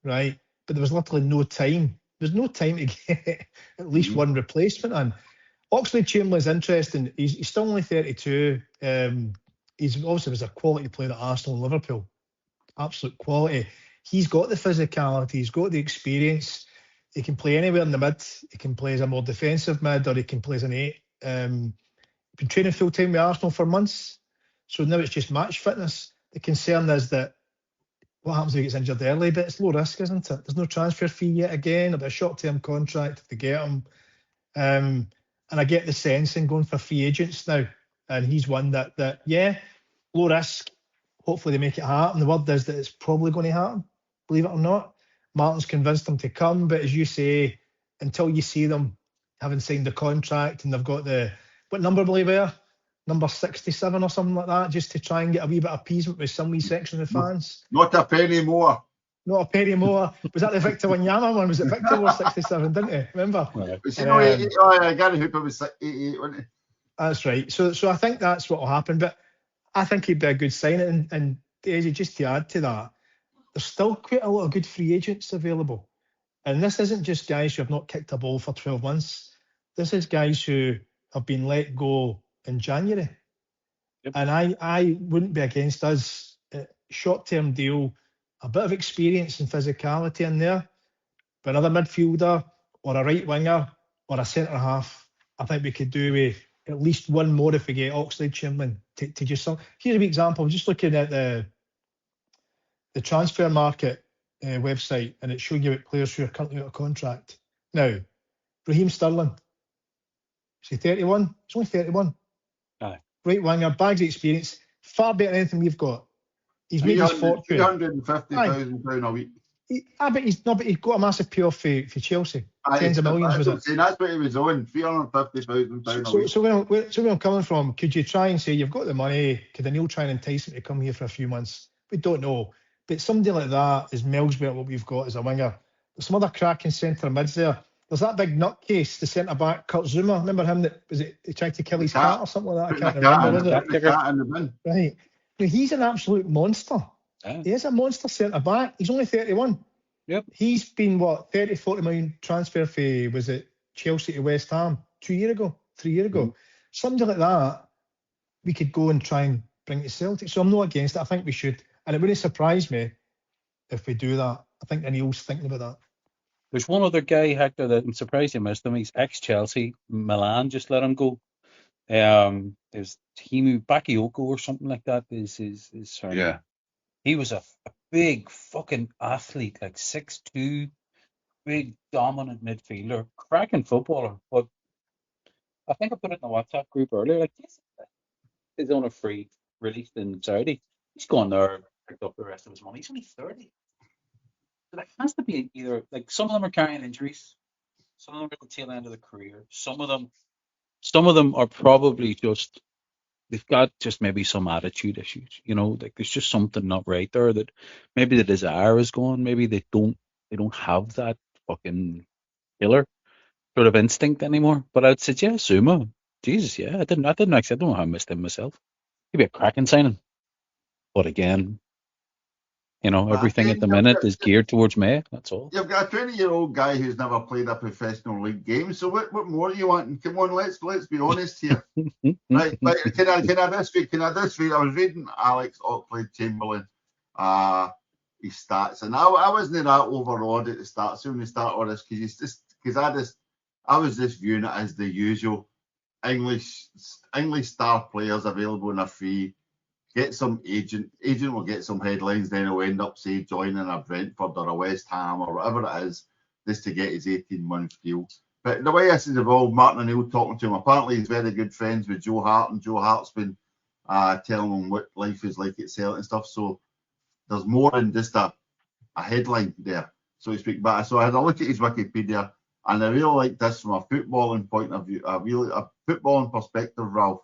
right? But there was literally no time. There's no time to get at least one replacement in. Oxley-Chamberlain is interesting. He's still only 32. He's obviously was a quality player at Arsenal and Liverpool. Absolute quality. He's got the physicality. He's got the experience. He can play anywhere in the mid. He can play as a more defensive mid, or he can play as an 8. Been training full time with Arsenal for months, so now it's just match fitness. The concern is that what happens if he gets injured early? But it's low risk, isn't it? There's no transfer fee yet again. It'll be a short-term contract if they get him. And I get the sense in going for free agents now, and he's one that low risk. Hopefully they make it happen. The word is that it's probably going to happen, believe it or not. Martin's convinced them to come, but as you say, until you see them having signed the contract and they've got what number will he wear? Number 67 or something like that, just to try and get a wee bit of appeasement with some wee section of the fans. Not a penny more. Not a penny more. Was that the Victor Wanyama one? Was it Victor wore 67, didn't he? Remember? Gary Hooper was 88, wasn't he? That's right. So I think that's what will happen. But I think he'd be a good signing. And Daisy, just to add to that, there's still quite a lot of good free agents available. And this isn't just guys who have not kicked a ball for 12 months. This is guys who have been let go in January. Yep. And I wouldn't be against us. Short-term deal, a bit of experience and physicality in there. But another midfielder or a right winger or a centre-half, I think we could do with at least one more if we get Oxley-Chamberlain to just some. Here's a wee example. I'm just looking at the transfer market website, and it's showing you about players who are currently out of contract. Now, Raheem Sterling, Is he 31? He's only 31. Aye. Right winger, bags of experience, far better than anything we've got. He's made his fortune. £350,000 a week. But he's got a massive payoff for Chelsea. Tens of millions was it? That's what he was on, £350,000 a week. So where I'm coming from, could you try and say you've got the money? Could Neil try and entice him to come here for a few months? We don't know. But somebody like that is miles better what we've got as a winger. There's some other cracking centre mids there. There's that big nutcase, the centre back, Kurt Zouma. Remember him? He tried to kill his cat or something like that? I can't remember. The cat in the bin. Right. Now, he's an absolute monster. Yeah. He is a monster centre back. He's only 31. Yep. He's been 30-40 million transfer fee, was it Chelsea to West Ham 3 years ago? Somebody like that, we could go and try and bring to Celtic. So I'm not against it. I think we should. And it wouldn't surprise me if we do that. I think Neil's thinking about that. There's one other guy, Hector, that I'm surprised you missed him. He's ex-Chelsea. Milan just let him go. There's Timu Bakayoko or something like that. Is surname. Yeah. He was a big fucking athlete, like 6'2", big dominant midfielder, cracking footballer. But I think I put it in the WhatsApp group earlier. Like, this is on a free release in Saudi. He's gone there, picked up the rest of his money. He's only 30. So that has to be either, like, some of them are carrying injuries, some of them are at the tail end of the career, some of them are probably just, they've got just maybe some attitude issues, like there's just something not right there, that maybe the desire is gone, maybe they don't have that fucking killer sort of instinct anymore. But I'd suggest Zuma. Jesus, yeah, I didn't actually, I don't know how I missed him myself. He'd be a cracking signing. But again, everything at the minute is geared towards May. That's all. You've got a 20-year-old guy who's never played a professional league game. So what more do you want? Come on, let's be honest here. Right? Can I this week? I was reading Alex Oxley-Chamberlain, his stats, and I wasn't that overawed at the start. So when we start all this, because I was just viewing it as the usual English star players available on a free. Get some agent will get some headlines, then he'll end up, say, joining a Brentford or a West Ham or whatever it is, just to get his 18-month deal. But the way this has evolved, Martin and Neil talking to him, apparently he's very good friends with Joe Hart, and Joe Hart's been telling him what life is like at Celtic and stuff. So there's more than just a headline there, so to speak. But so I had a look at his Wikipedia, and I really like this from a footballing point of view, a footballing perspective, Ralph.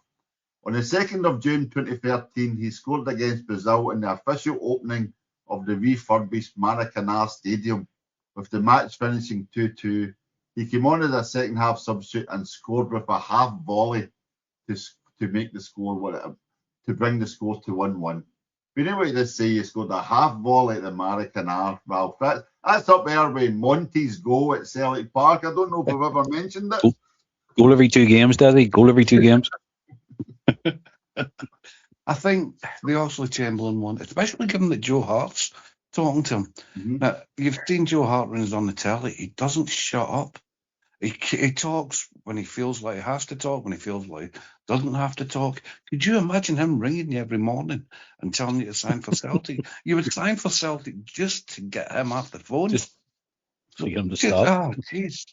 On the 2nd of June 2013, he scored against Brazil in the official opening of the refurbished Maracanã Stadium, with the match finishing 2-2. He came on as a second-half substitute and scored with a half volley to make the score, to bring the score to 1-1. But anyway, this say he scored a half volley at the Maracanã, Ralph. That's up there with Monty's goal at Celtic Park. I don't know if we've ever mentioned it. Goal every 2 games, Daddy. Goal every 2 games. I think the Oxley-Chamberlain one, especially given that Joe Hart's talking to him. Mm-hmm. Now, you've seen Joe Hart when he's on the telly. He doesn't shut up. He talks when he feels like he has to talk, when he feels like he doesn't have to talk. Could you imagine him ringing you every morning and telling you to sign for Celtic? You would sign for Celtic just to get him off the phone. Just to get him to stop. Oh, jeez.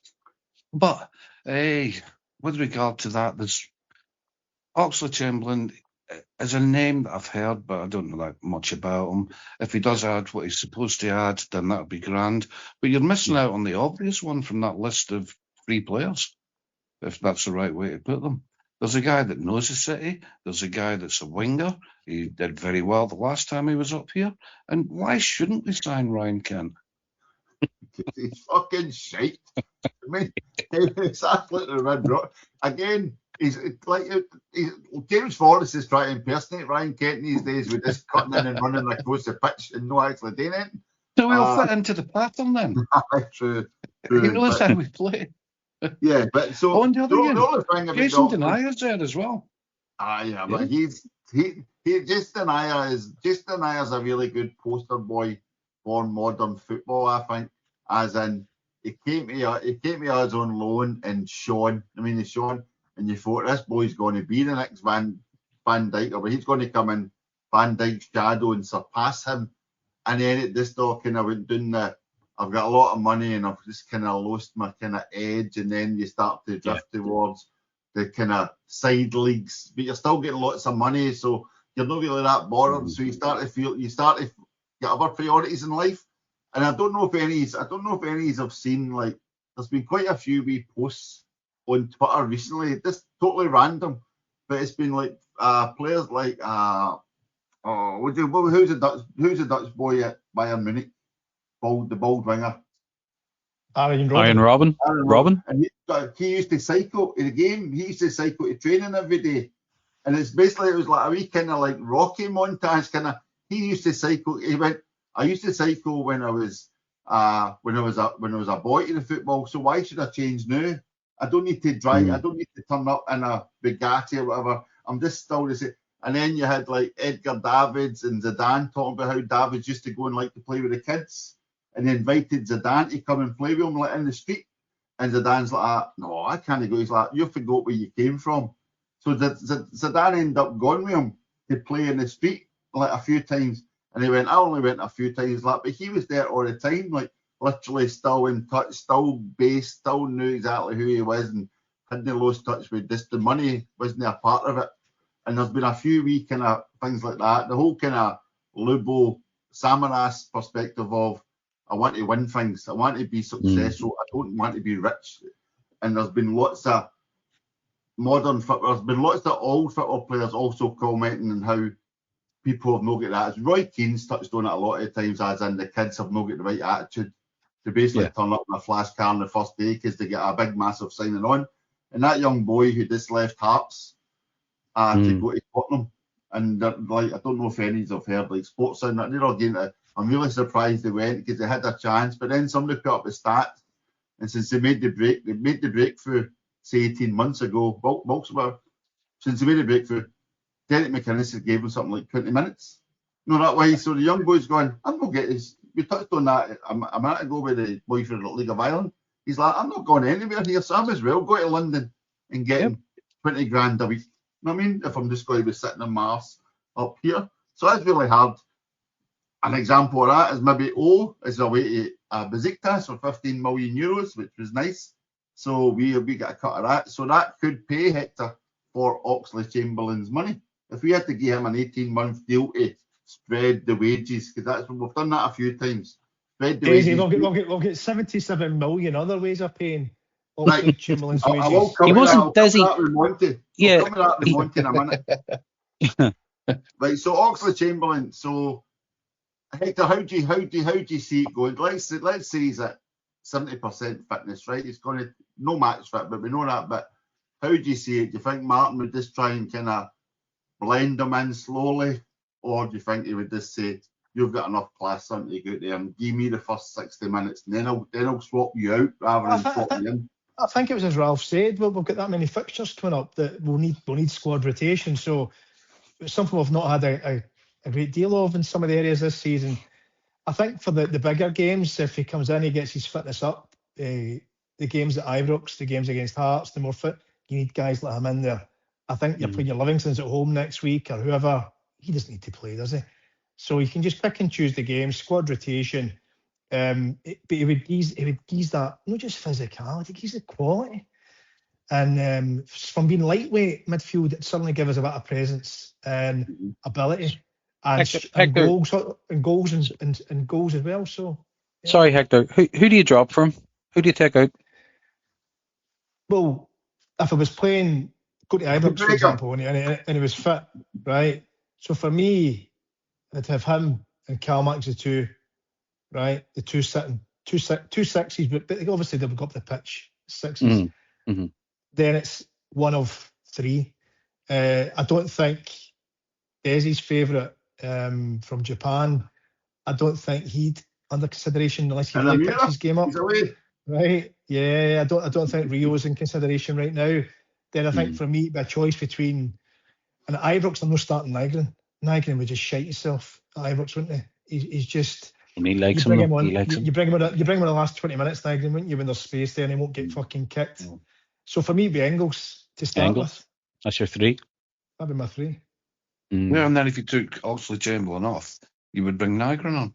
But with regard to that, there's Oxley-Chamberlain is a name that I've heard, but I don't know that much about him. If he does add what he's supposed to add, then that would be grand. But you're missing out on the obvious one from that list of free players, if that's the right way to put them. There's a guy that knows the city. There's a guy that's a winger. He did very well the last time he was up here. And why shouldn't we sign Ryan Kent? He's fucking shite. I mean, it's absolutely red rock. Again, he's James Forrest is trying to impersonate Ryan Kent these days with this cutting in and running across the pitch and no actually doing it. So he'll fit into the pattern then. True. He knows how we play. Yeah, but so on the other thing hand, Jason Denier's there as well. Yeah, but he's Jason Denier's a really good poster boy for modern football, I think. As in, he came to us on loan and Sean. And you thought this boy's going to be the next Van Dijk, or he's going to come in Van Dijk's shadow and surpass him. And then it just all kind of went down I've got a lot of money and I've just kind of lost my kind of edge, and then you start to drift towards the kind of side leagues, but you're still getting lots of money, so you're not really that bothered. So you start to get other priorities in life. And I don't know if any have seen, like, there's been quite a few wee posts on Twitter recently, just totally random, but it's been like players like who's the Dutch boy at Bayern Munich, the bald winger. Arjen Robben. And he used to cycle in the game. He used to cycle to training every day, and it was like a wee kind of like Rocky montage kind of. He used to cycle. He went. I used to cycle when I was a boy to the football. So why should I change now? I don't need to drive. I don't need to turn up in a Bugatti or whatever. I'm just still the same. And then you had like Edgar Davids and Zidane talking about how Davids used to go and like to play with the kids. And he invited Zidane to come and play with him like in the street. And Zidane's like, no, I can't go. He's like, you forgot where you came from. So Zidane ended up going with him to play in the street like a few times. And he went, I only went a few times, like, but he was there all the time, like literally still in touch, still based, still knew exactly who he was and hadn't lost touch with this. The money wasn't a part of it. And there's been a few wee kind of things like that. The whole kind of Lubo Samaras perspective of, I want to win things. I want to be successful. I don't want to be rich. And there's been lots of modern football. There's been lots of old football players also commenting on how people have not got that. As Roy Keane's touched on it a lot of times, as in the kids have not got the right attitude to basically turn up in a flash car on the first day because they get a big, massive signing on. And that young boy who just left Hearts to go to Tottenham, and like, I don't know if any have heard like Sports on that. They're all getting it. I'm really surprised they went because they had a chance, but then somebody put up the stats, and since they made the breakthrough, say 18 months ago, since they made the breakthrough, Derek McInnes gave him something like 20 minutes. No, that way. So the young boy's going, I'm not getting this. We touched on that a minute ago with the boy from the League of Ireland. He's like, I'm not going anywhere here, so I might as well go to London and get 20 grand a week. You know what I mean? If I'm just going to be sitting in Mars up here. So that's really hard. An example of that is maybe is away to Besiktas for 15 million euros, which was nice. So we got a cut of that. So that could pay Hector for Oxley-Chamberlain's money. If we had to give him an 18-month deal to spread the wages, because that's what we've done that a few times. Spread the wages. We'll get 77 million other ways of paying Oxley-Chamberlain's wages. He wasn't, does he? I'll come with that with Monty in a minute. Right, so Oxley-Chamberlain. So Hector, how do you see it going? Let's say he's at 70% fitness, right? He's going to no match fit, but we know that. But how do you see it? Do you think Martin would just try and kind of blend them in slowly, or do you think he would just say, "You've got enough class, something to go out there and give me the first 60 minutes, and then I'll swap you out rather than swap you in"? I think it was as Ralph said. We've got that many fixtures coming up that we'll need squad rotation. So it's something we've not had a great deal of in some of the areas this season. I think for the bigger games, if he comes in, he gets his fitness up. The games at Ibrox, the games against Hearts, the more fit, you need guys like him in there. I think you're playing your Livingston's at home next week or whoever. He doesn't need to play, does he? So you can just pick and choose the games, squad rotation. But he would ease that, not just physicality, he's the quality. And from being lightweight midfield, it suddenly gives us a bit of presence and ability. And goals as well. So yeah. Sorry, Hector. Who do you drop from? Who do you take out? Well, if I was playing, go to Ibrox, for example, and he was fit, right? So for me, I'd have him and Calmax the two, right? The two sitting, two sixes, but obviously they've got the pitch sixes. Mm-hmm. Then it's one of three. I don't think Desi's favourite from Japan, I don't think he'd under consideration unless he really picks his game up. Right? Yeah, I don't think Rio's in consideration right now. Then I think for me it'd be a choice between, and at Ibrox I'm not starting Nygren. Nygren would just shite himself at Ibrox, wouldn't he? He's just. And he likes him. You bring him on the last 20 minutes, Nygren, wouldn't you? When there's space there and he won't get fucking kicked. So for me it'd be Engels to start with. That's your three. That'd be my three. Yeah, and then if you took Oxley-Chamberlain off, you would bring Nygren on.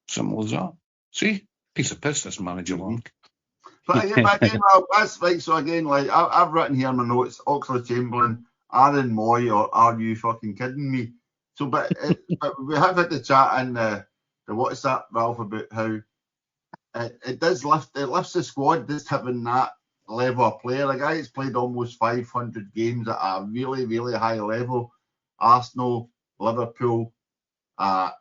Simple as that. See? Piece of piss, this manager, Mark. But again, well, that's right. So again, like I've written here in my notes, Oxley-Chamberlain, Aaron Moy, or are you fucking kidding me? So, but we have had the chat in the WhatsApp, Ralph, about how it lifts the squad just having that level of player. A guy that's played almost 500 games at a really, really high level. Arsenal, Liverpool,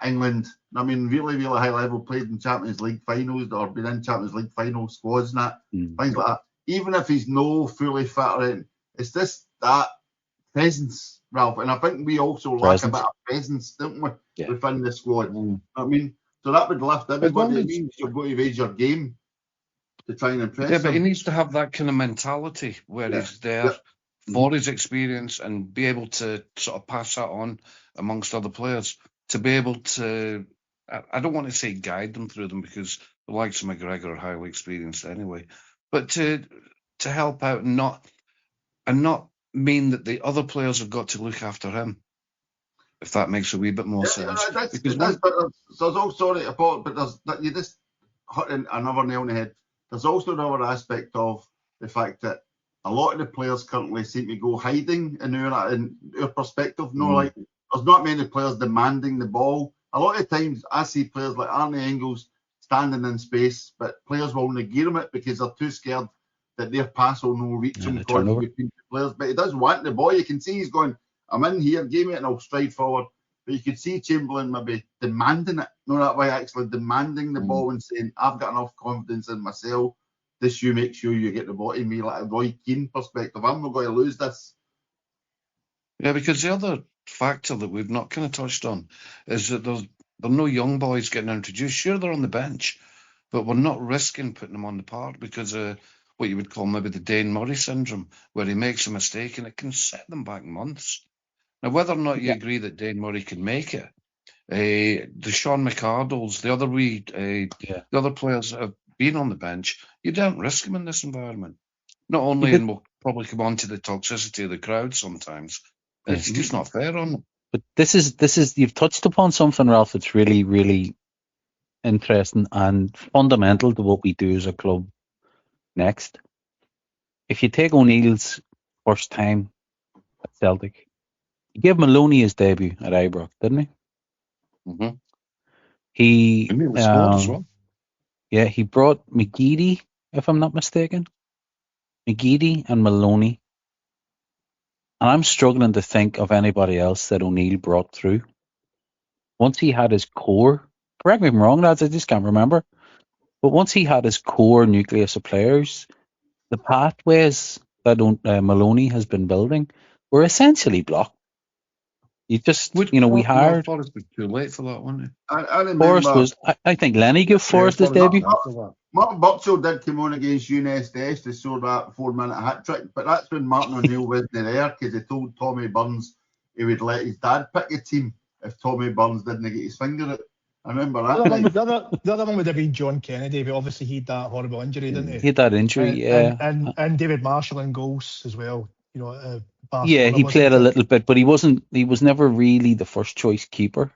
England. I mean, really, really high level. Played in Champions League finals or been in Champions League final squads and that things like that. Even if he's no fully fit or anything, it's just that presence, Ralph. And I think we also lack a bit of presence, don't we, within the squad? I mean, so that would lift everybody. It means you've got to raise your game to try and impress Yeah, but he them. needs to have that kind of mentality where he's there for his experience and be able to sort of pass that on amongst other players. To be able to, I don't want to say guide them through them because the likes of McGregor are highly experienced anyway, but to help out and not mean that the other players have got to look after him, if that makes a wee bit more sense. There's also, but you just hit another nail on the head. There's also another aspect of the fact that a lot of the players currently seem to go hiding in our perspective. Like there's not many players demanding the ball. A lot of times I see players like Arnie Engels standing in space, but players will negate it because they're too scared that their pass will no reach him between the players. But he does want the ball. You can see he's going, I'm in here, give me it and I'll stride forward. But you could see Chamberlain maybe demanding it, not that way, actually demanding the ball and saying, I've got enough confidence in myself. This you make sure you get the ball to me, like a Roy Keane perspective. I'm not going to lose this. Yeah, because the other factor that we've not kind of touched on is that there are no young boys getting introduced. Sure, they're on the bench, but we're not risking putting them on the park because of what you would call maybe the Dane Murray syndrome, where he makes a mistake and it can set them back months. Now, whether or not you agree that Dane Murray can make it, the Sean McArdles, the other players that have been on the bench, you don't risk them in this environment. Not only, and we'll probably come on to the toxicity of the crowd sometimes, it's just not fair on them. But this is you've touched upon something, Ralph, that's really, really interesting and fundamental to what we do as a club next. If you take O'Neill's first time at Celtic, he gave Maloney his debut at Ibrox, didn't he? Mm-hmm. He was squad as well. Yeah, he brought McGeady, if I'm not mistaken. McGeady and Maloney. And I'm struggling to think of anybody else that O'Neill brought through. Once he had his core, correct me if I'm wrong, lads, I just can't remember. But once he had his core nucleus of players, the pathways that Maloney has been building were essentially blocked. You just, we hired. Forrest was too late for that, wasn't he? I remember. Forrest was, I think Lenny gave Forrest his debut. Martin Burchill did come on against UNSS to show that 4-minute hat trick, but that's when Martin O'Neill wasn't there because he told Tommy Burns he would let his dad pick a team if Tommy Burns didn't get his finger out. I remember that. The other one would have been John Kennedy, but obviously he had that horrible injury, didn't he? He had that injury, and David Marshall in goals as well. Yeah, he played a little bit, but he was never really the first choice keeper.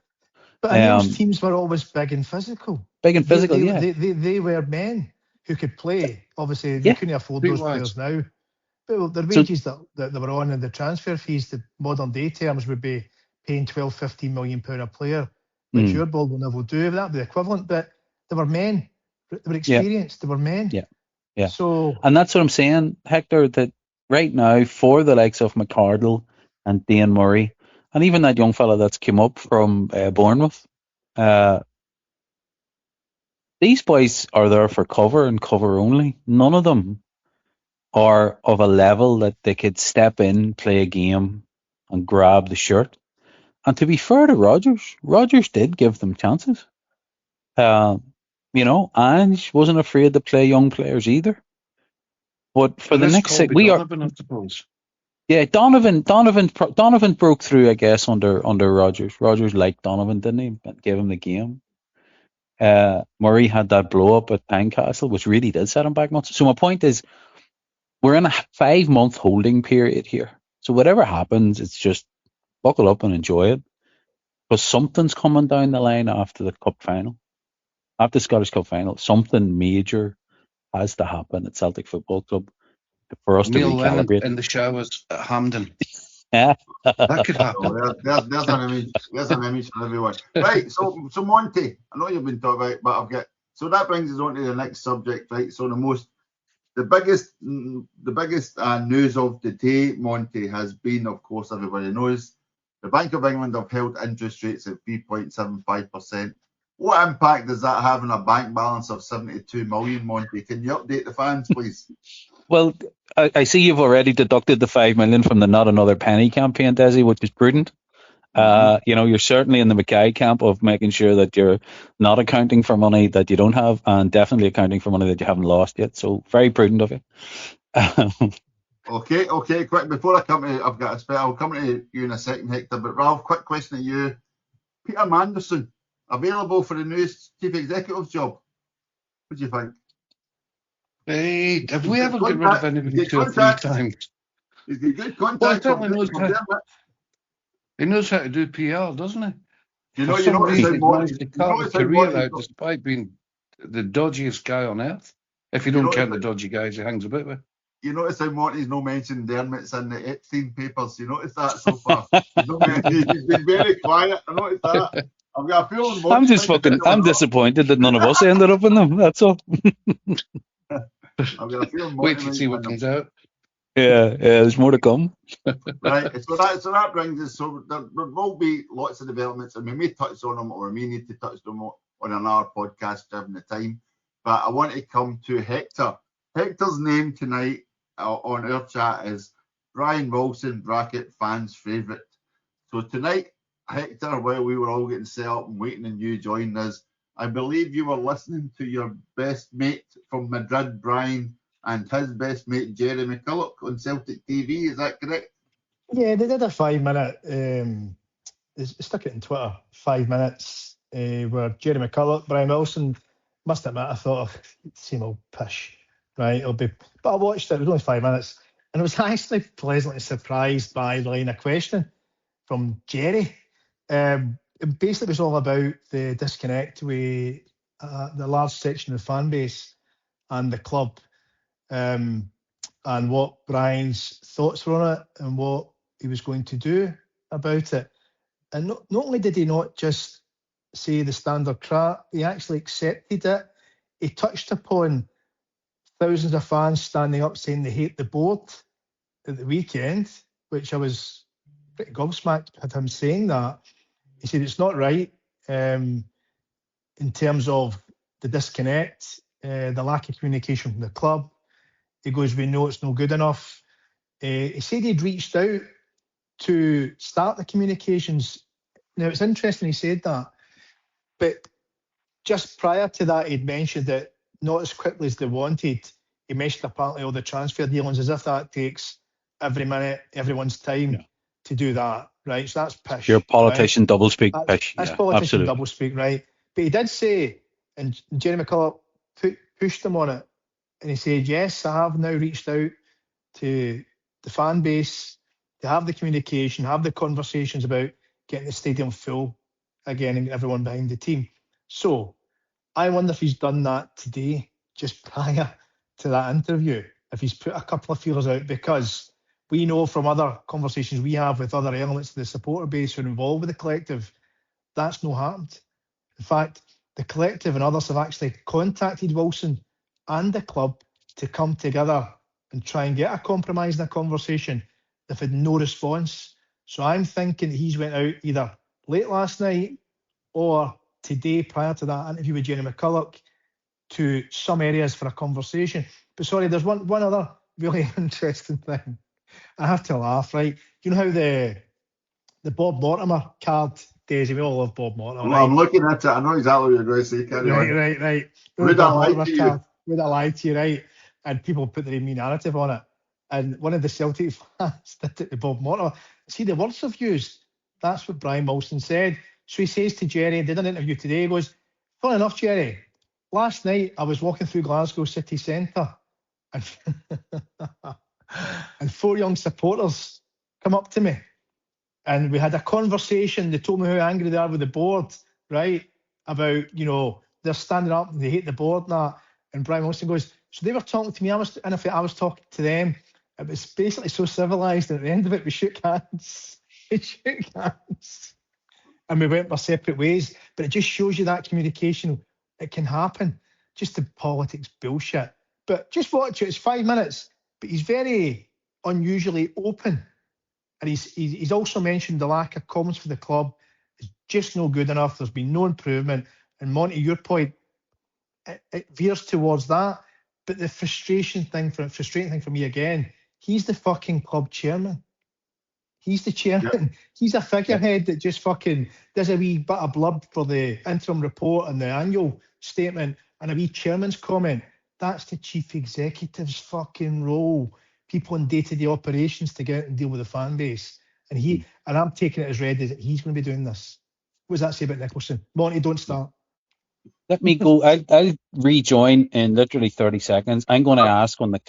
But those teams were always big and physical. They were men who could play. Obviously, they couldn't afford those players now. But the wages that they were on and the transfer fees, the modern day terms, would be paying 12, 15 million pound a player, which your ball will never do. That would be the equivalent. But they were men. They were experienced. They were men. Yeah. So, and that's what I'm saying, Hector, that right now, for the likes of McCardle and Dane Murray, and even that young fella that's come up from Bournemouth, these boys are there for cover and cover only. None of them are of a level that they could step in, play a game, and grab the shirt. And to be fair to Rodgers did give them chances. Ange wasn't afraid to play young players either. But for the next six, Donovan, I suppose. Yeah, Donovan broke through, I guess, under Rodgers. Rodgers liked Donovan, didn't he? And gave him the game. Murray had that blow up at Tynecastle, which really did set him back much. So my point is, we're in a 5-month holding period here. So whatever happens, it's just buckle up and enjoy it. Because something's coming down the line after the cup final, after the Scottish Cup final. Something major has to happen at Celtic Football Club for us to Neil Lennon recalibrate. in the showers at Hampden. Yeah. That could So happen. there's an image. There's an image for everyone. Right. So Monty, I know you've been talking about, but I've got. So that brings us on to the next subject, right? So the biggest news of the day, Monty, has been, of course, everybody knows, the Bank of England have held interest rates at 3.75%. What impact does that have on a bank balance of 72 million, Monty? Can you update the fans, please? Well, I see you've already deducted the 5 million from the Not Another Penny campaign, Desi, which is prudent. You're certainly in the Mackay camp of making sure that you're not accounting for money that you don't have, and definitely accounting for money that you haven't lost yet. So very prudent of you. Okay, quick, before I come to, I'll come to you in a second, Hector, but Ralph, quick question to you. Peter Manderson, available for the new chief executive job. What do you think? Hey, have we ever got rid of anybody 2 or 3 times? He's got good contact. Well, he certainly knows how to do PR, doesn't he? You know, For some reason, he's managed to carve his career out despite being the dodgiest guy on earth. If you don't count the dodgy guys he hangs about with. You notice how Monty's no mentioned Dermot's in the Epstein papers. You notice that so far? He's been very quiet. I noticed that. I've got a feeling. I'm disappointed that none of us ended up in them. That's all. I've got a feeling. Wait to see what comes out. Yeah, there's more to come. Right, so that brings us. So there will be lots of developments, and we may touch on them, or we may need to touch them on another podcast given the time. But I want to come to Hector. Hector's name tonight on our chat is Brian Wilson, bracket fans' favourite. So tonight, Hector, while we were all getting set up and waiting and you joining us, I believe you were listening to your best mate from Madrid, Brian, and his best mate, Jerry McCulloch, on Celtic TV. Is that correct? Yeah, they did a 5-minute, they stuck it in Twitter, 5 minutes, where Jerry McCulloch, Brian Wilson, must admit, I thought, same old pish, right? But I watched it, it was only 5 minutes, and I was actually pleasantly surprised by the line of questioning from Jerry. It basically was all about the disconnect with the large section of the fan base and the club, and what Brian's thoughts were on it and what he was going to do about it. And not only did he not just say the standard crap, he actually accepted it. He touched upon thousands of fans standing up saying they hate the board at the weekend, which I was pretty gobsmacked at him saying that. He said it's not right in terms of the disconnect, the lack of communication from the club. He goes, we know it's no good enough. He said he'd reached out to start the communications. Now, it's interesting he said that, but just prior to that, he'd mentioned that not as quickly as they wanted. He mentioned apparently all the transfer dealings, as if that takes every minute, everyone's time to do that, right? So that's pish. Your politician right? doublespeak pish. That's yeah, politician absolutely. doublespeak, right? But he did say, and Jerry McCulloch pushed him on it, and he said, yes, I have now reached out to the fan base to have the communication, have the conversations about getting the stadium full again and everyone behind the team. So I wonder if he's done that today, just prior to that interview, if he's put a couple of feelers out, because we know from other conversations we have with other elements of the supporter base who are involved with the collective, that's no happened. In fact, the collective and others have actually contacted Wilson and the club to come together and try and get a compromise in a conversation. They've had no response. So I'm thinking he's went out either late last night or today prior to that interview with Jerry McCulloch to some areas for a conversation. But sorry, there's one other really interesting thing. I have to laugh, right? You know how the Bob Mortimer card, Daisy, we all love Bob Mortimer. Well, right? I'm looking at it. I know exactly what you're going to say. Right. Would I lie to you? Would I lie to you, right? And people put their own narrative on it. And one of the Celtic fans did it to Bob Mortimer. See, the words I've used, that's what Brian Wilson said. So he says to Jerry, did an interview today, he goes, funny enough, Jerry, last night I was walking through Glasgow city centre and, and 4 young supporters come up to me and we had a conversation. They told me how angry they are with the board, right? About, they're standing up and they hate the board and that. And Brian Wilson goes, so they were talking to me, and if I was talking to them, it was basically so civilised, and at the end of it, we shook hands. We shook hands. And we went our separate ways. But it just shows you that communication, it can happen. Just the politics bullshit. But just watch it, it's 5 minutes. But he's very unusually open. And he's also mentioned the lack of comments for the club is just no good enough. There's been no improvement. And Monty, your point, it veers towards that. But the frustrating thing for me again, he's the fucking club chairman. He's the chairman. Yep. He's a figurehead that just fucking does a wee bit of blurb for the interim report and the annual statement and a wee chairman's comment. That's the chief executive's fucking role. People in day-to-day operations to get out and deal with the fan base. And I'm taking it as read that he's going to be doing this. What does that say about Nicholson? Monty, don't start. Let me go. I'll rejoin in literally 30 seconds. I'm going to ask on the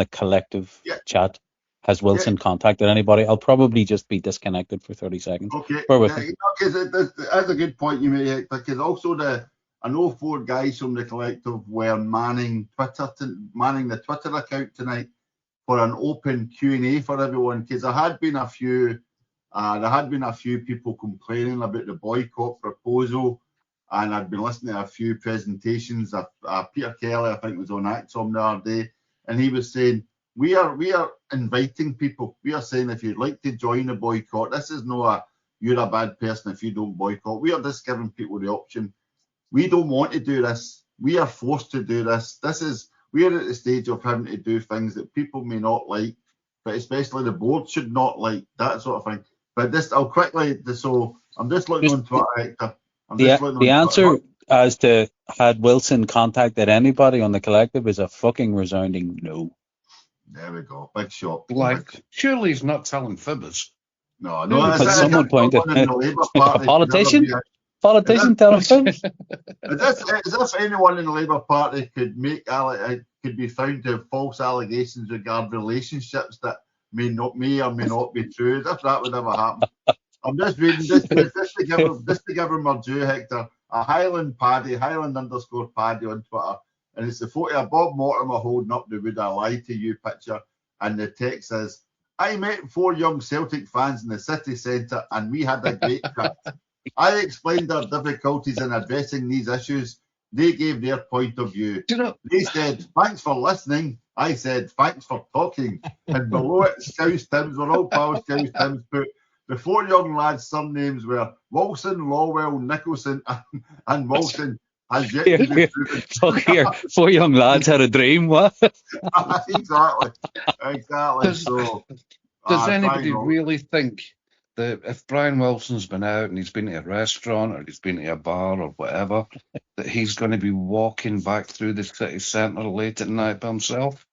collective chat. Has Wilson contacted anybody? I'll probably just be disconnected for 30 seconds. Okay. Because that's a good point you make, because also I know 4 guys from the collective were manning the Twitter account tonight for an open Q&A for everyone, because there had been a few people complaining about the boycott proposal, and I'd been listening to a few presentations. Peter Kelly, I think, was on Actom the other day, and he was saying, we are inviting people. We are saying, if you'd like to join the boycott, this is not you're a bad person if you don't boycott. We are just giving people the option. We don't want to do this. We are forced to do this. We are at the stage of having to do things that people may not like, but especially the board should not like, that sort of thing. But I'm just looking on Twitter, Hector. The answer as to had Wilson contacted anybody on the collective is a fucking resounding no. There we go. Big shot. Surely he's not telling fibbers. No. Because someone pointed a politician telling fibbers. As if anyone in the Labour Party could be found to have false allegations regarding relationships that may or may not be true. If that would ever happen. I'm just reading this to give him our due, Hector. A Highland _Paddy on Twitter. And it's the photo of Bob Mortimer holding up the "Would I Lie to You" picture. And the text says, I met 4 young Celtic fans in the city centre and we had a great chat. I explained our difficulties in addressing these issues. They gave their point of view. They said, thanks for listening. I said, thanks for talking. And below it, Scouse Tim's, we're all pals, Scouse Tim's put, the 4 young lads' surnames were Wilson, Lawwell, Nicholson, and Wilson. Has yet to be proven. Fuck here. 4 young lads had a dream. What? Exactly. Does anybody really think that if Brian Wilson's been out and he's been to a restaurant or he's been to a bar or whatever, that he's going to be walking back through the city centre late at night by himself?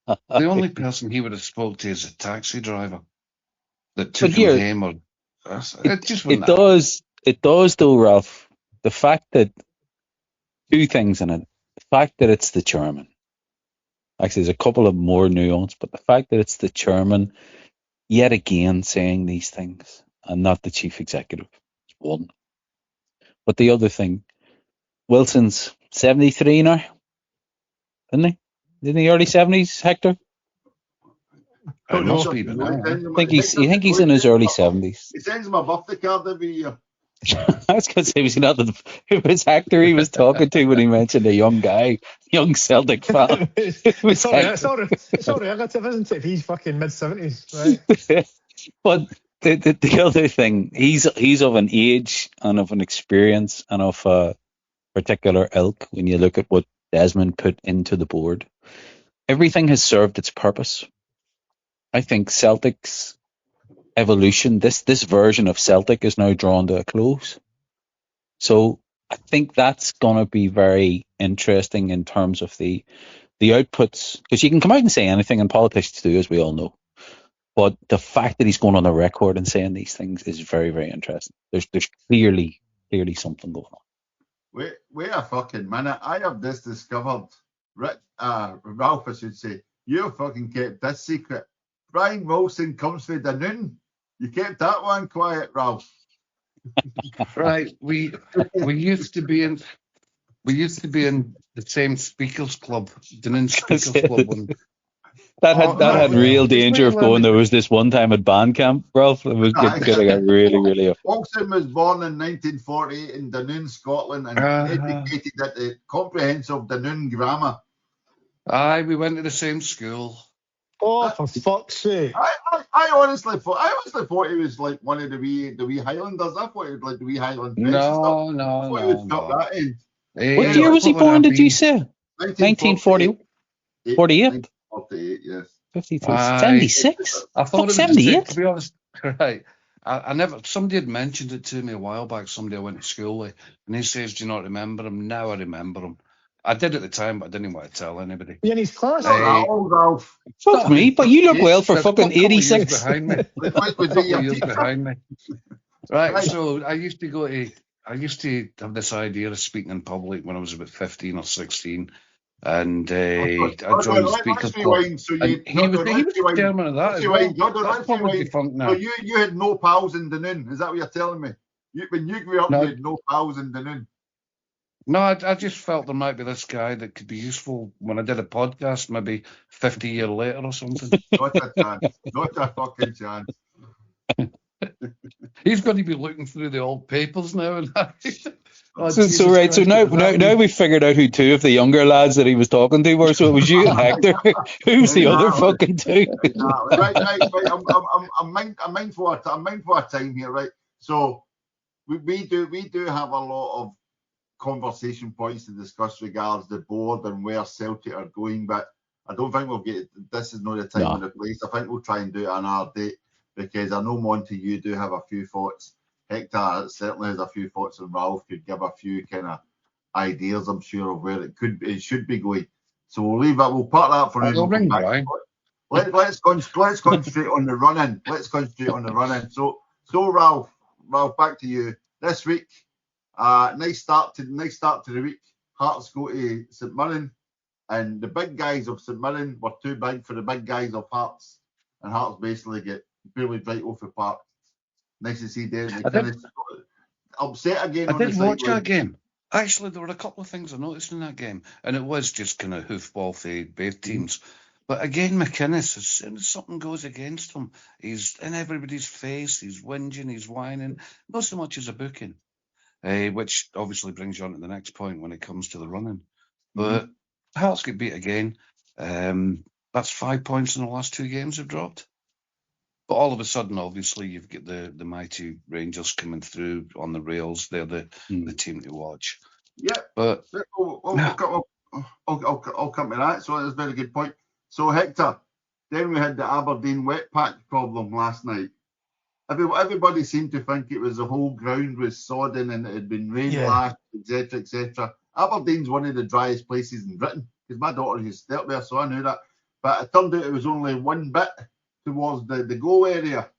The only person he would have spoke to is a taxi driver that took him home. It does though, Ralph. The fact that 2 things in it. The fact that it's the chairman. Actually, there's a couple of more nuance, but the fact that it's the chairman yet again saying these things and not the chief executive is one. But the other thing, Wilson's 73 now, isn't he? Isn't he early 70s, Hector? I must be. I think he's in his early 70s. He sends him a birthday card every year. I was going to say, it was Hector he was talking to when he mentioned a young Celtic fan. It's all relative, isn't it? If he's fucking mid-70s, right? But the other thing, he's of an age and of an experience and of a particular ilk when you look at what Desmond put into the board. Everything has served its purpose. I think Celtic's evolution, this version of Celtic is now drawn to a close. So I think that's going to be very interesting in terms of the outputs, because you can come out and say anything, and politicians do, as we all know. But the fact that he's going on the record and saying these things is very, very interesting. There's clearly something going on. Wait a fucking minute. I have this discovered. Ralph, I should say, you fucking kept this secret. Brian Wilson comes for the noon. You kept that one quiet, Ralph. Right. We used to be in We used to be in the same speakers club, Dunoon Speakers Club. When, That had real danger of going. There was this one time at band camp, Ralph. It was getting really. Oxen was born in 1948 in Dunoon, Scotland, and educated at the comprehensive Dunoon grammar. Aye, we went to the same school. Oh, for fuck's sake! I honestly thought he was like one of the wee Highlanders. I thought he was like the wee Highland French. No. What year was he born? Did you say 1948? 48, yes. 53. 76. I thought it was 78. To be honest, right. I never. Somebody had mentioned it to me a while back. Somebody I went to school with, and he says, "Do you not remember him?" Now I remember him. I did at the time, but I didn't want to tell anybody. Yeah, in his class. Ralph. Fuck me, but you look well for fucking 86. Behind me. Years behind me. Right, so I used to have this idea of speaking in public when I was about 15 or 16. And I joined the Speakers Club. He was chairman of that as well. That's probably defunct now. So you had no pals in Dunoon, is that what you're telling me? When you grew up, you had no pals in Dunoon. No, I just felt there might be this guy that could be useful when I did a podcast, maybe 50 years later or something. Not a chance. Not a fucking chance. He's going to be looking through the old papers now. And So now we've figured out who two of the younger lads that he was talking to were. So it was you and Hector. Who's the other fucking two? Right. I'm mindful of time here, right? So we do have a lot of conversation points to discuss regards the board and where Celtic are going, but I don't think we'll get. This is not the time or the place. I think we'll try and do it on our date, because I know, Monty, you do have a few thoughts. Hector certainly has a few thoughts, and Ralph could give a few kind of ideas, I'm sure, of where it should be going. So we'll leave that. We'll part that for now. Let's concentrate on the run-in. So Ralph, back to you. This week, nice start to the week. Hearts go to St Mirren, and the big guys of St Mirren were too big for the big guys of Hearts, and Hearts basically get barely right off the park. Nice to see Derek McInnes upset again. I did watch that game. Actually, there were a couple of things I noticed in that game, and it was just kind of hoofball for both teams. But again, McInnes, as soon as something goes against him, he's in everybody's face, he's whinging, he's whining, not so much as a booking, which obviously brings you on to the next point when it comes to the running. But Hearts get beat again. That's 5 points in the last two games have dropped. But all of a sudden, obviously, you've got the mighty Rangers coming through on the rails. They're the team to watch. Yeah, but I'll come to that. So that's a very good point. So Hector, then we had the Aberdeen wet patch problem last night. Everybody seemed to think it was the whole ground was sodden and it had been rain-lashed, etc., etc. Aberdeen's one of the driest places in Britain, because my daughter used to stay up there, so I knew that. But it turned out it was only one bit towards the goal area,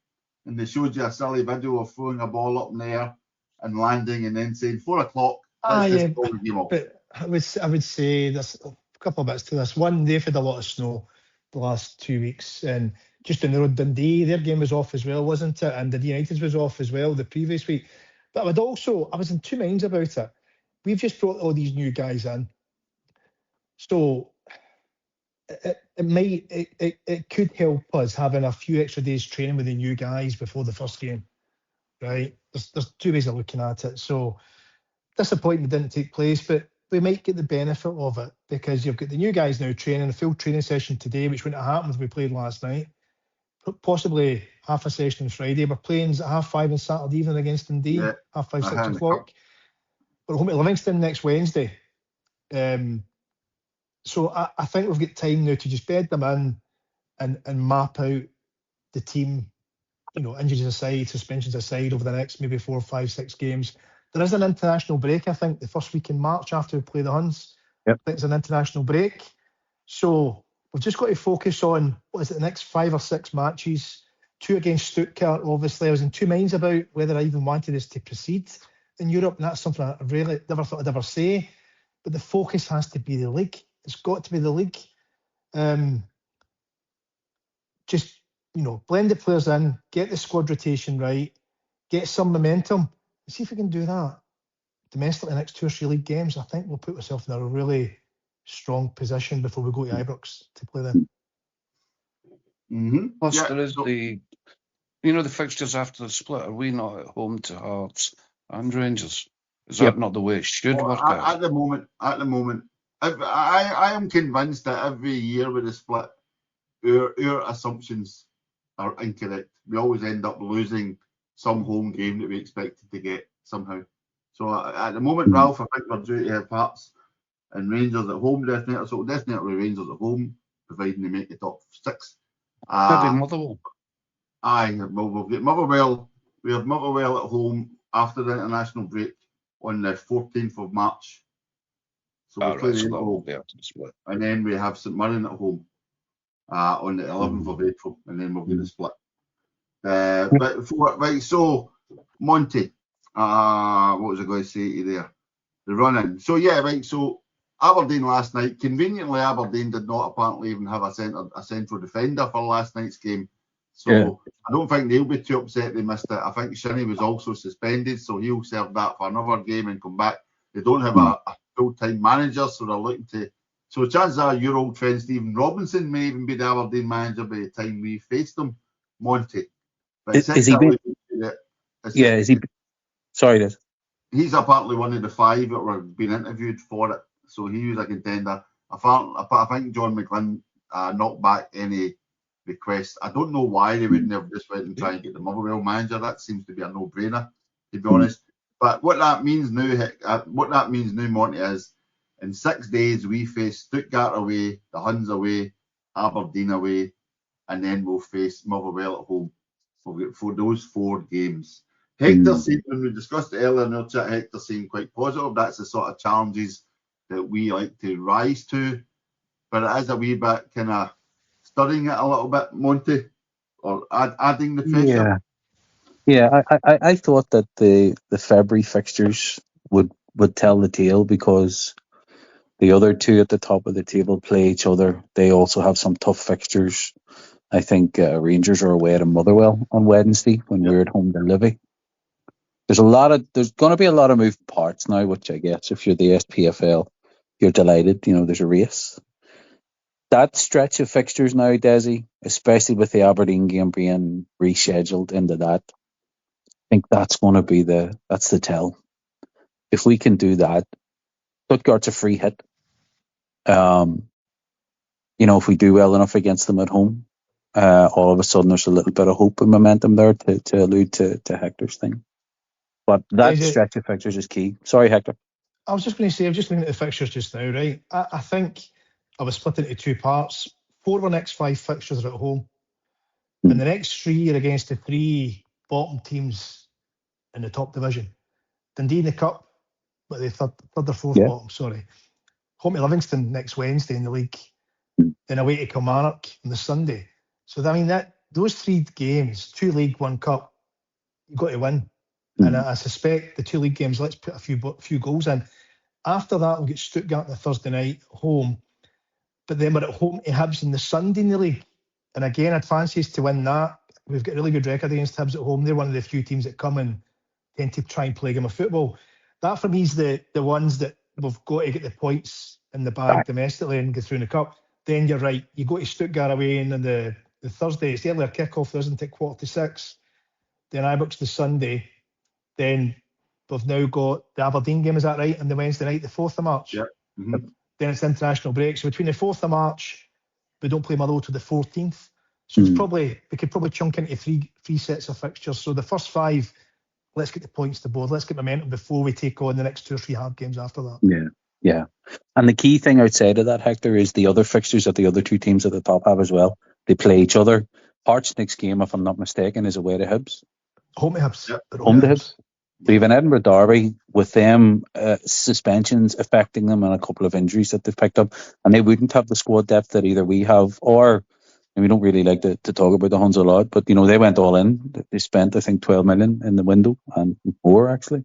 and they showed you a silly video of throwing a ball up in the air and landing and then saying 4 o'clock. But I would say there's a couple of bits to this. One, they've had a lot of snow the last 2 weeks, and just in the road, Dundee, their game was off as well, wasn't it? And the United's was off as well the previous week. But I was in two minds about it. We've just brought all these new guys in, so it could help us having a few extra days training with the new guys before the first game, right? There's two ways of looking at it. So disappointing it didn't take place, but we might get the benefit of it because you've got the new guys now training, a full training session today, which wouldn't have happened if we played last night. Possibly half a session on Friday. We're playing at 5:30 on Saturday evening against Dundee, 5:30, 6 o'clock. We're home at Livingston next Wednesday. So I think we've got time now to just bed them in and map out the team, injuries aside, suspensions aside, over the next maybe 4, 5, 6 games. There is an international break, I think, the first week in March after we play the Huns. Yep. I think it's an international break. So we've just got to focus on, the next 5 or 6 matches. 2 against Stuttgart, obviously. I was in two minds about whether I even wanted us to proceed in Europe, and that's something I really never thought I'd ever say. But the focus has to be the league. It's got to be the league. Just, blend the players in, get the squad rotation right, get some momentum. See if we can do that. domestically the next 2 or 3 league games, I think we'll put ourselves in a really strong position before we go to Ibrox to play them. Plus, Yeah, there is so- the fixtures after the split. Are we not at home to Hearts and Rangers? Is that not the way it should work out? At the moment, I am convinced that every year with the split, our assumptions are incorrect. We always end up losing some home game that we expected to get somehow. So at the moment, Ralph, I think we're due to have Hearts and Rangers at home, definitely. So definitely Rangers at home, providing they make the top 6. Maybe Motherwell. Aye, well, we've got Motherwell. We have Motherwell at home after the international break on the 14th of March. So we play them at home. And then we have St Mirren at home on the 11th of April, and then we'll get the split. Right, so Monty, what was I going to say to you there? The run-in. So yeah, right. So Aberdeen last night. Conveniently, Aberdeen did not apparently even have a central defender for last night's game. So I don't think they'll be too upset they missed it. I think Shinnie was also suspended, so he'll serve that for another game and come back. They don't have a full-time manager, so they're looking to. So chances are your old friend Stephen Robinson may even be the Aberdeen manager by the time we face them, Monty. But Is he? Is he? Sorry, Des. He's apparently one of the 5 that were being interviewed for it, so he was a contender. I think John McGlynn knocked back any requests. I don't know why they wouldn't have just went and try and get the Motherwell manager. That seems to be a no-brainer, to be honest. But what that means now, Monty, is in 6 days we face Stuttgart away, the Huns away, Aberdeen away, and then we'll face Motherwell at home for those 4 games. Hector seemed, when we discussed it earlier in our chat, Hector seemed quite positive. That's the sort of challenges that we like to rise to. But it is a wee bit kind of studying it a little bit, Monty, or adding the pressure. Yeah. I thought that the February fixtures would tell the tale, because the other 2 at the top of the table play each other. They also have some tough fixtures. I think Rangers are away at Motherwell on Wednesday when we're at home to Livy. There's going to be a lot of moving parts now, which I guess if you're the SPFL, you're delighted. There's a race. That stretch of fixtures now, Desi, especially with the Aberdeen game being rescheduled into that, I think that's going to be that's the tell. If we can do that, Stuttgart's a free hit. If we do well enough against them at home, all of a sudden there's a little bit of hope and momentum there to allude to Hector's thing. But that stretch of fixtures is key. Sorry, Hector. I was just going to say, I'm just looking at the fixtures just now, right? I think I was split into 2 parts. 4 of our next 5 fixtures are at home. And the next 3 are against the 3 bottom teams in the top division. Dundee in the Cup, but the third or 4th bottom, sorry. Home to Livingston next Wednesday in the league. Then away to Kilmarnock on the Sunday. So, those 3 games, 2 league, 1 cup, you've got to win. And I suspect the 2 league games, let's put a few goals in. After that, we'll get Stuttgart on the Thursday night home. But then we're at home to Hibs on the Sunday in the league. And again, I'd fancy us to win that. We've got a really good record against Hibs at home. They're one of the few teams that come and tend to try and play a game of football. That for me is the ones that we've got to get the points in the bag domestically and get through in the cup. Then you're right. You go to Stuttgart away and on the Thursday, it's the earlier kickoff, isn't it? 5:45. Then Ibrox the Sunday. Then we've now got the Aberdeen game, is that right? And the Wednesday night, the 4th of March. Yeah. Mm-hmm. Then it's international break. So between the 4th of March, we don't play Motherwell till the 14th. So it's we could probably chunk into three sets of fixtures. So the first 5, let's get the points to board. Let's get momentum before we take on the next 2 or 3 hard games after that. Yeah. And the key thing outside of that, Hector, is the other fixtures that the other 2 teams at the top have as well. They play each other. Hearts' next game, if I'm not mistaken, is away to Hibs. Home to Hibs. Yep. Home to Hibs. So you have an Edinburgh derby with them suspensions affecting them and a couple of injuries that they've picked up, and they wouldn't have the squad depth that either we have or, and we don't really like to talk about the Huns a lot, but they went all in. They spent, I think, 12 million in the window and more actually,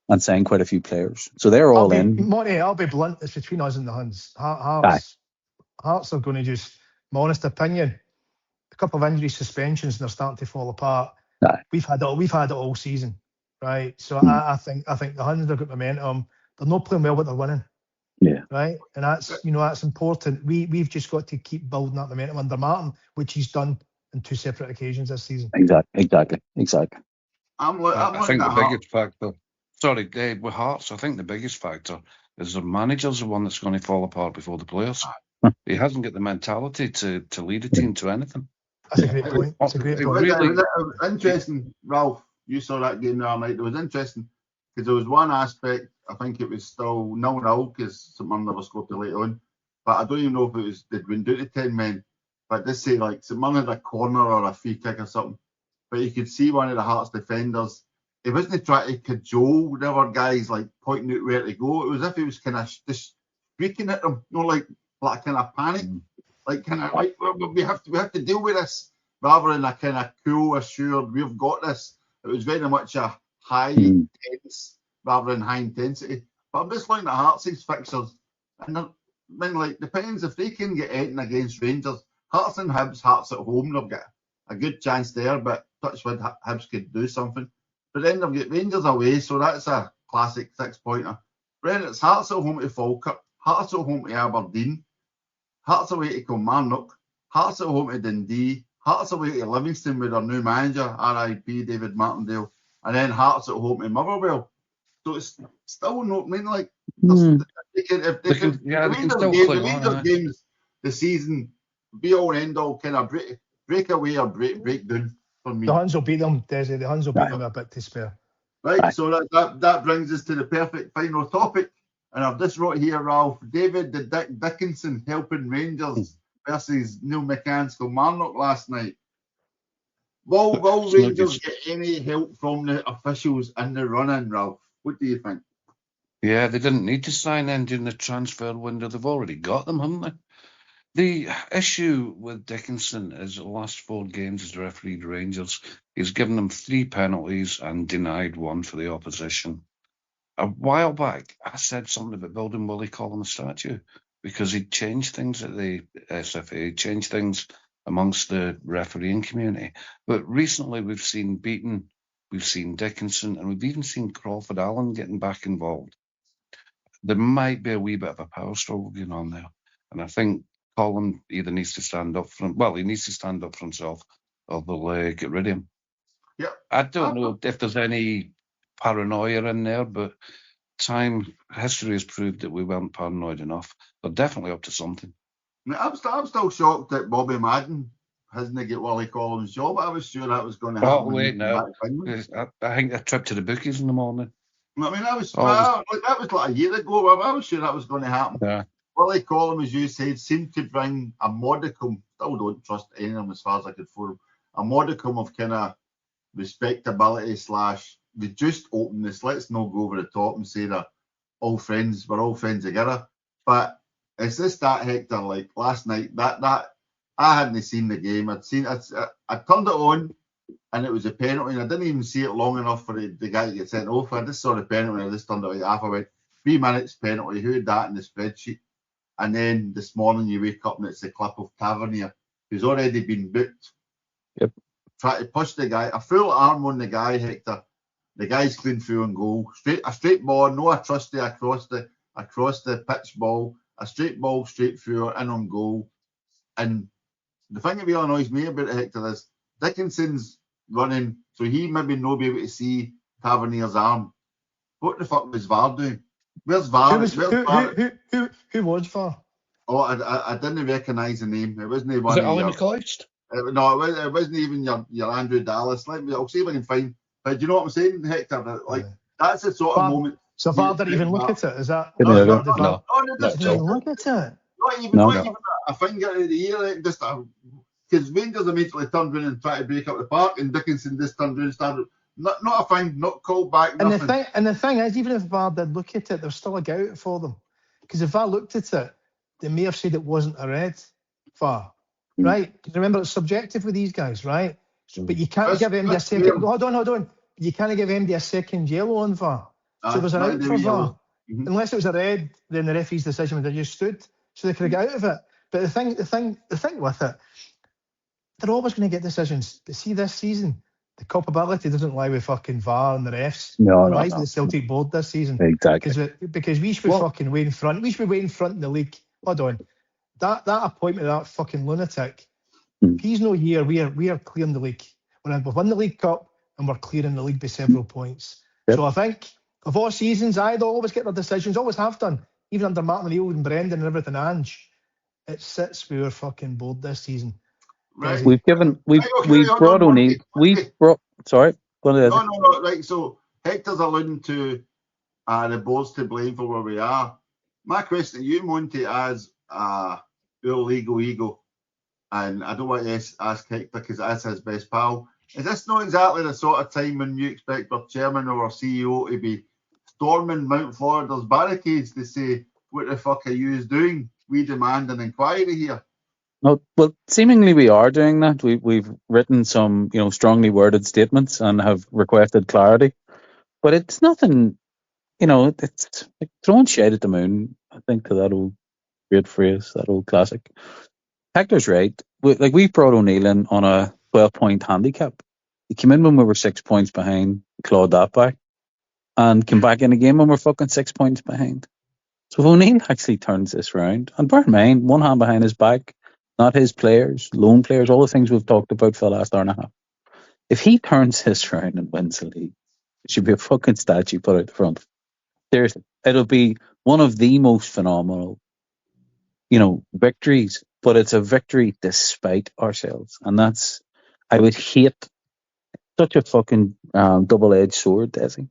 and signed quite a few players. So they're all in. Monty, I'll be blunt. It's between us and the Huns. Hearts are going to just, my honest opinion, a couple of injury suspensions and they're starting to fall apart. We've had it all season. right? So I think the Huns have got momentum. They're not playing well, but they're winning. Yeah. Right, and that's important. We've just got to keep building that momentum under Martin, which he's done on 2 separate occasions this season. Exactly. I'm I think looking the at biggest factor. Sorry, with Hearts, I think the biggest factor is the manager's the one that's going to fall apart before the players. He hasn't got the mentality to lead a team to anything. That's a great point. That's a great It point. was interesting, Ralph. You saw that game the other night. It was interesting because there was one aspect. I think it was still 0-0 because St Mirren never scored till late on. But I don't even know if it was they'd been down to 10 men. But they say like St Mirren had a corner or a free kick or something. But you could see one of the Hearts defenders. He wasn't trying to cajole the other guys, like pointing out where to go. It was as if he was kind of just shrieking at them, like kind of panic, like kind of like we have to deal with this, rather than a kind of cool, assured, we've got this. It was very much a high intense rather than high intensity. But I'm just looking at Hearts' fixtures, and I mean, like, depends if they can get anything against Rangers. Hearts and Hibs, Hearts at home, they've got a good chance there, but touchwood, Hibs could do something. But then they've got Rangers away, so that's a classic 6-pointer. Then it's Hearts at home to Falkirk, Hearts at home to Aberdeen, Hearts away to Kilmarnock, Hearts at home to Dundee, Hearts away to Livingston with their new manager, R.I.P. David Martindale, and then Hearts at home to Motherwell. So it's still not, I mean, like, they can still the Rangers games this season, be all end all, kind of break away or break down for me. The Huns will beat them, Desi. The Huns will beat them a bit to spare. Right, so that brings us to the perfect final topic. And I've just wrote here, Ralph, David the Dick Dickinson helping Rangers versus Neil McCann's Kilmarnock last night. Will Rangers get any help from the officials in the run-in, Ralph? What do you think? Yeah, they didn't need to sign in during the transfer window. They've already got them, haven't they? The issue with Dickinson is the last 4 games as refereed Rangers, he's given them 3 penalties and denied 1 for the opposition. A while back, I said something about building Willie Collum a statue because he'd changed things at the SFA, changed things amongst the refereeing community. But recently we've seen Beaton, we've seen Dickinson, and we've even seen Crawford Allen getting back involved. There might be a wee bit of a power struggle going on there. And I think Collum either needs to stand up for him. Well, he needs to stand up for himself, or they'll get rid of him. Yeah. I don't know if there's any paranoia in there, but history has proved that we weren't paranoid enough. They're definitely up to something. I'm still shocked that Bobby Madden hasn't got Willie Collum's job. I was sure that was going to happen. Oh, wait, no. I think a trip to the bookies in the morning. I mean, that was like a year ago. I was sure that was going to happen. Yeah. Willie Collum, as you said, seemed to bring a modicum, still don't trust any of them as far as I could for him, a modicum of kind of respectability / reduced openness. Let's not go over the top and say that we're all friends together. But it's just that, Hector, like last night, that I hadn't seen the game. I turned it on and it was a penalty, and I didn't even see it long enough for the guy to get sent off. I just saw the penalty and I just turned it like half. I went, 3 minutes penalty, who had that in the spreadsheet? And then this morning you wake up and it's the clip of Tavernier, who's already been booked. Yep. Try to push the guy, a full arm on the guy, Hector. The guy's clean through and goal. A straight ball, no a trusty across the pitch ball. A straight ball straight through in on goal. And the thing that really annoys me about it, Hector, is Dickinson's running, so he maybe not be able to see Tavernier's arm. What the fuck was VAR doing? Where's VAR? Who was VAR? Oh, I didn't recognise the name. It wasn't one. Was it Alan McCoist? No, it wasn't even your Andrew Dallas. I'll see if I can find. But do you know what I'm saying, Hector? Like, that's the sort of moment. So VAR didn't even look at it. Is that? No, didn't even look at it. Not even a finger in the air. Just because Rangers immediately turned around and tried to break up the park, and Dickinson just turned around and started. Not a fine, not called back. Nothing. And the thing is, even if VAR did look at it, there's still a go out for them. Because if VAR looked at it, they may have said it wasn't a red VAR, right? Because remember, it's subjective with these guys, right? But you can't give MD a second. Hold on. You can't give MD a second yellow on VAR. So there's an out for VAR. Unless it was a red, then the referee's decision would have just stood. So they could have got out of it. But the thing with it, they're always going to get decisions. But see, this season, The culpability doesn't lie with fucking VAR and the refs. No, It no, lies no. with the Celtic board this season. Exactly. Because we should be fucking way in front. We should be way in front in the league. Hold on. That appointment of that fucking lunatic, Hmm. if he's no here, we are clearing the league. We've won the League Cup and we're clearing the league by several points. Yep. So I think of all seasons, they'll always get their decisions, always have done, even under Martin O'Neill and Brendan and everything, Ange. It sits with our fucking board this season. Right. We've brought O'Neill. Sorry. Go on, Eddie. No. Right. So Hector's alluding to the board's to blame for where we are. My question to you, Monty, as your legal ego, and I don't want to ask Hector because that's his best pal. Is this not exactly the sort of time when you expect our chairman or our CEO to be storming Mount Florida's barricades to say, "What the fuck are you doing? We demand an inquiry here." No, well, seemingly we are doing that. We've written some, strongly worded statements and have requested clarity, but it's nothing. It's like throwing shade at the moon. I think to that old great phrase, that old classic. Hector's right. We brought O'Neill in on a 12-point handicap. He came in when we were 6 points behind, clawed that back, and came back in again when we're fucking 6 points behind. So if O'Neill actually turns this round, and bear in mind, one hand behind his back, not his players, lone players, all the things we've talked about for the last hour and a half. If he turns this round and wins the league, it should be a fucking statue put out the front. Seriously, it'll be one of the most phenomenal, victories. But it's a victory despite ourselves, and I would hate such a fucking double-edged sword, Desi.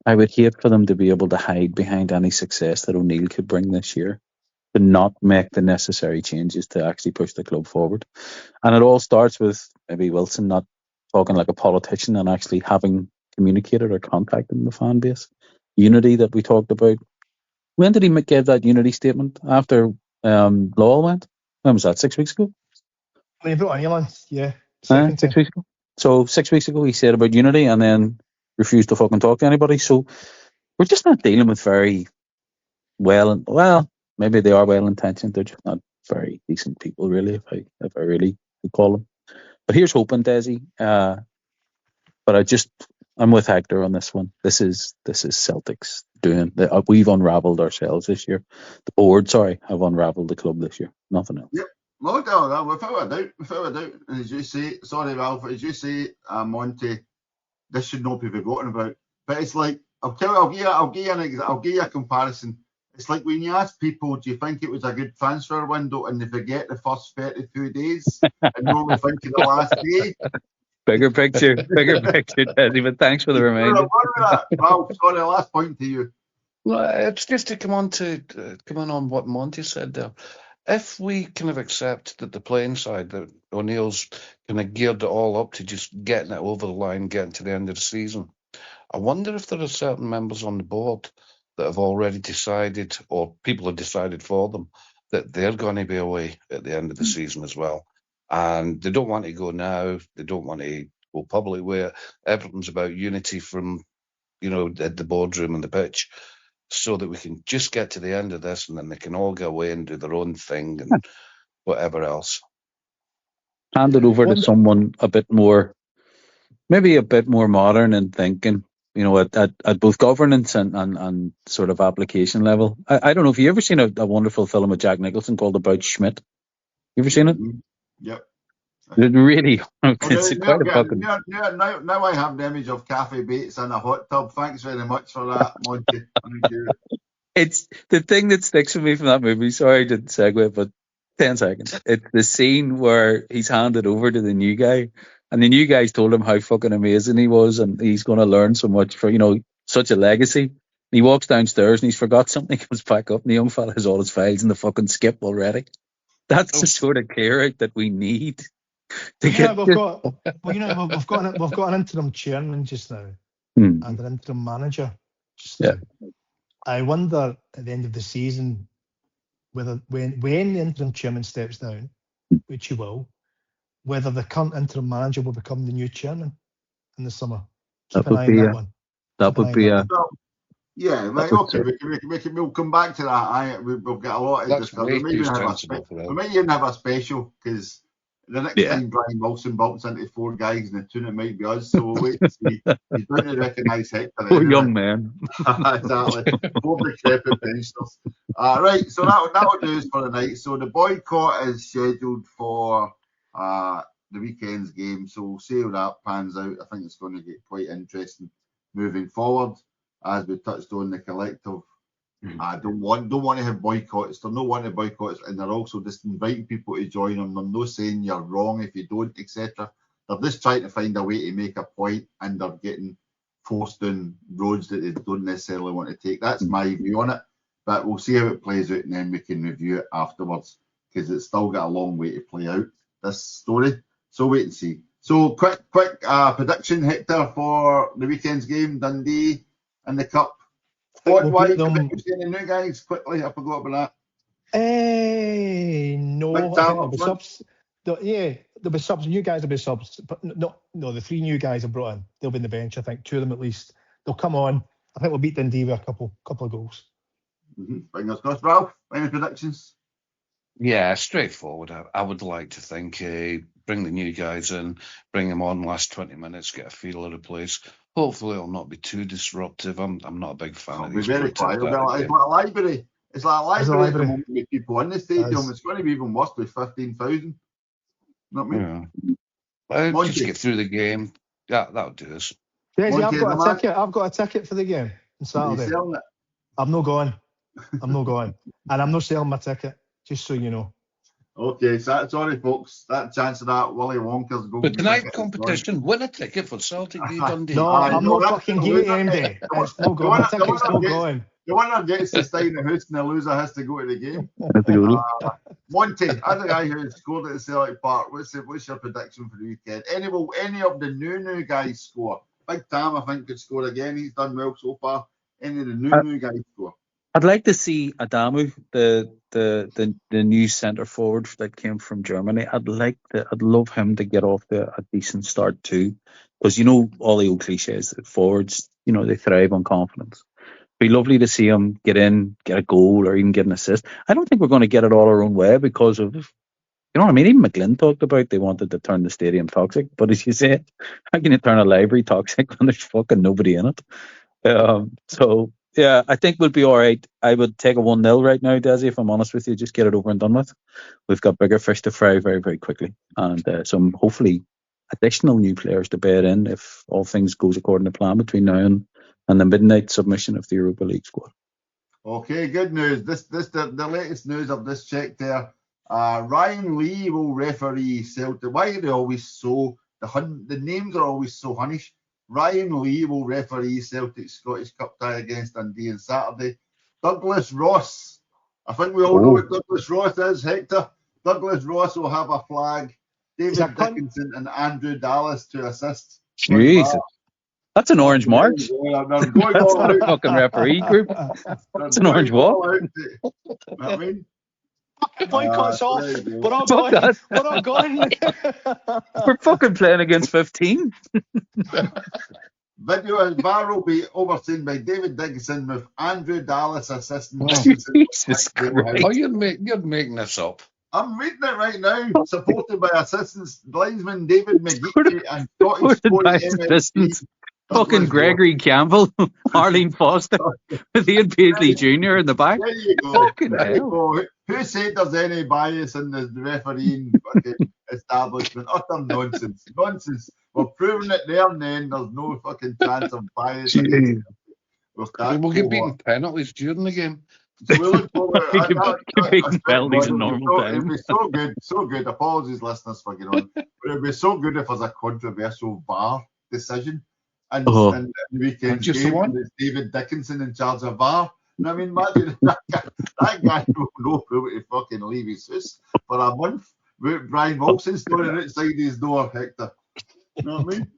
I would hate for them to be able to hide behind any success that O'Neill could bring this year, to not make the necessary changes to actually push the club forward. And it all starts with maybe Wilson not talking like a politician and actually having communicated or contacted the fan base. Unity that we talked about. When did he give that unity statement? After Lowell went? When was that? 6 weeks ago? When he brought O'Neill in, yeah. 6 weeks ago. So 6 weeks ago he said about unity and then refused to fucking talk to anybody. So we're just not dealing with very well, maybe they are well intentioned. They're just not very decent people, really, if I really could call them. But here's hoping, Desi. But I'm with Hector on this one. This is Celtic's doing. We've unravelled ourselves this year. The board, have unravelled the club this year. Nothing else. Yep. No doubt, without a doubt. And as you say, sorry, Ralph, as you say, Monty, this should not be forgotten about. But it's like I'll give you a comparison. It's like when you ask people, do you think it was a good transfer window, and they forget the first 32 days and only think of the last day. Bigger picture, Desi. But thanks for the reminder. Ralph, sorry, last point to you. Well, it's just to come on what Monty said there. If we kind of accept that the playing side, that O'Neill's kind of geared it all up to just getting it over the line, getting to the end of the season, I wonder if there are certain members on the board that have already decided, or people have decided for them, that they're going to be away at the end of the season as well. And they don't want to go now. They don't want to go public where everything's about unity from, at the boardroom and the pitch, so that we can just get to the end of this and then they can all go away and do their own thing and whatever else. Hand it over to someone maybe a bit more modern in thinking, at both governance and sort of application level. I don't know if you ever seen a wonderful film with Jack Nicholson called About Schmidt. You ever seen it? Yep. It really, it's quite a fucking... Now I have the image of Kathy Bates in a hot tub. Thanks very much for that, Monty. Thank you. It's the thing that sticks with me from that movie. Sorry I didn't segue, but 10 seconds. It's the scene where he's handed over to the new guy, and the new guy's told him how fucking amazing he was, and he's going to learn so much for, such a legacy. And he walks downstairs and he's forgot something, comes back up, and the young fella has all his files in the fucking skip already. That's the sort of clear out that we need. We've got an interim chairman just now and an interim manager just now. I wonder at the end of the season whether when the interim chairman steps down, which he will, whether the current interim manager will become the new chairman in the summer. Keep an eye on that one. That would be a... Yeah, right, okay, we'll come back to that. We've got a lot to discuss. We might even have a special because The next time Brian Wilson bumps into 4 guys in the tune, it might be us. So we'll wait and see. He's bound to recognise Hector. Poor young man. Exactly. 4 decrepit pensioners. Right, so that'll do us for the night. So the boycott is scheduled for the weekend's game. So we'll see how that pans out. I think it's going to get quite interesting moving forward. As we touched on, the collective don't want to have boycotts. They're not wanting boycotts, and they're also just inviting people to join them. They're not saying you're wrong if you don't, etc. They're just trying to find a way to make a point, and they're getting forced down roads that they don't necessarily want to take. That's my view on it, but we'll see how it plays out, and then we can review it afterwards, because it's still got a long way to play out, this story. So wait and see. So quick prediction, Hector, for the weekend's game, Dundee and the Cup. Squad-wise, any new guys quickly? I forgot about that. No, I think there'll be subs. There'll be subs. New guys will be subs, but no, the 3 new guys are brought in. They'll be in the bench. I think 2 of them at least. They'll come on. I think we'll beat Dundee with a couple of goals. Fingers crossed. Ralph, any predictions? Yeah, straightforward. I would like to think bring the new guys in, bring them on last 20 minutes, get a feel of the place. Hopefully it'll not be too disruptive. I'm not a big fan of these. Very quiet. It's like a library. It's like a library at the moment with people in the stadium. It's going to be even worse with 15,000. Not me. Yeah. Just get through the game. Yeah, that'll do us. Desi, I've got a ticket for the game on Saturday. I'm not going. And I'm not selling my ticket, just so you know. Okay, so sorry folks, that chance of that Willy Wonka's going. But tonight's competition, win a ticket for Celtic v Dundee. No, I'm not fucking giving it MD. It's no going. The ticket's not going. The winner gets to stay in the house and the loser has to go to the game. Monty, as a guy who scored at the Celtic Park, what's your prediction for the weekend? Any of the new guys score? Big Tam, I think, could score again. He's done well so far. Any of the new guys score? I'd like to see Adamu, the new centre forward that came from Germany. I'd love him to get off to a decent start too, because all the old cliches that forwards, they thrive on confidence. It'd be lovely to see him get in, get a goal, or even get an assist. I don't think we're going to get it all our own way because of, what I mean? Even McGlynn talked about they wanted to turn the stadium toxic, but as you said, how can you turn a library toxic when there's fucking nobody in it? So. Yeah, I think we'll be all right. I would take a 1-0 right now, Desi, if I'm honest with you. Just get it over and done with. We've got bigger fish to fry very, very quickly. And some, hopefully, additional new players to bear in if all things goes according to plan between now and the midnight submission of the Europa League squad. Okay, good news. This the latest news I've just checked there. Ryan Lee will referee Celtic. Why are they always so... The names are always so hunnish. Ryan Lee will referee Celtic Scottish Cup tie against Dundee on Saturday. Douglas Ross. I think we all know what Douglas Ross is, Hector. Douglas Ross will have a flag. David Dickinson and Andrew Dallas to assist. Jesus. That's an orange march. That's not a fucking referee group. That's an orange walk. I mean, boycott's off. We're all going. We're all going. We're fucking playing against 15. Video and VAR will be overseen by David Dickinson with Andrew Dallas assisting. Jesus Christ. Oh, you're making this up. I'm reading it right now. Supported by assistant linesman David McGee and Scottish assistants. Fucking Gregory Campbell, Arlene Foster, with Ian Paisley Jr. in the back. There you go. Fucking there hell. You go. Who said there's any bias in the refereeing establishment? Utter nonsense. Nonsense. We're proving it there and then. There's no fucking chance of bias. We'll get beaten penalties during the game. So we look forward to penalties in normal time. It'd be so good. Apologies, listeners, for getting on. But it'd be so good if there's a controversial VAR decision. And the weekend game, it's David Dickinson in charge of VAR. And I mean, imagine that guy don't know who to fucking leave his house for a month. With Brian Wilson standing outside his door, Hector. You know what I mean?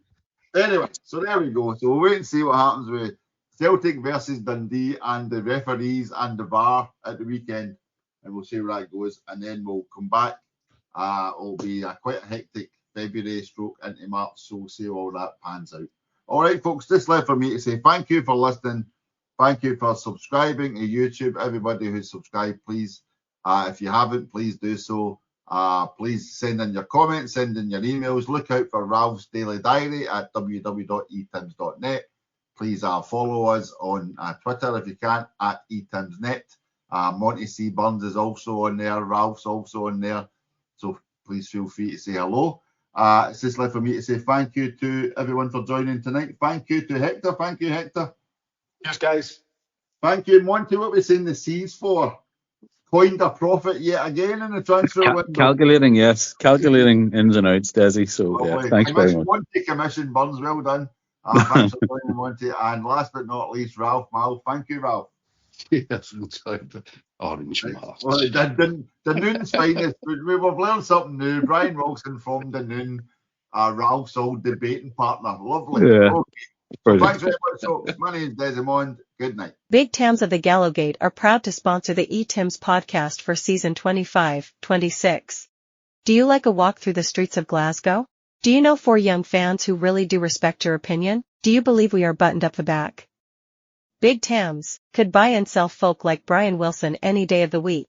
Anyway, so there we go. So we'll wait and see what happens with Celtic versus Dundee and the referees and the VAR at the weekend. And we'll see where that goes. And then we'll come back. It'll be quite a hectic February stroke into March. So we'll see how all that pans out. All right, folks, this left for me to say thank you for listening. Thank you for subscribing to YouTube. Everybody who's subscribed, please, if you haven't, please do so. Please send in your comments, send in your emails. Look out for Ralph's Daily Diary at www.etims.net. Please follow us on Twitter if you can, at etimsnet. Monty C. Burns is also on there. Ralph's also on there. So please feel free to say hello. It's just left for me to say thank you to everyone for joining tonight. Thank you to Hector. Thank you, Hector. Cheers, guys. Thank you, Monty. What we saying the C's for? Coined a profit yet again in the transfer window. Calculating, yes. Calculating ins and outs, Desi. So, yeah, thanks very much. Monty commission, Burns. Well done. Thanks for joining, Monty. And last but not least, Ralph Mal. Thank you, Ralph. Yes, inside the orange mask. Well, the Noon's finest. We've learned something new. Brian Wilson formed the Noon, Ralph's old debating partner. Lovely. Yeah. Okay. So thanks very much, folks. My name is Desmond. Good night. Big Tams of the Gallowgate are proud to sponsor the Etims podcast for season 25-26. Do you like a walk through the streets of Glasgow? Do you know 4 young fans who really do respect your opinion? Do you believe we are buttoned up the back? Big Tams could buy and sell folk like Brian Wilson any day of the week.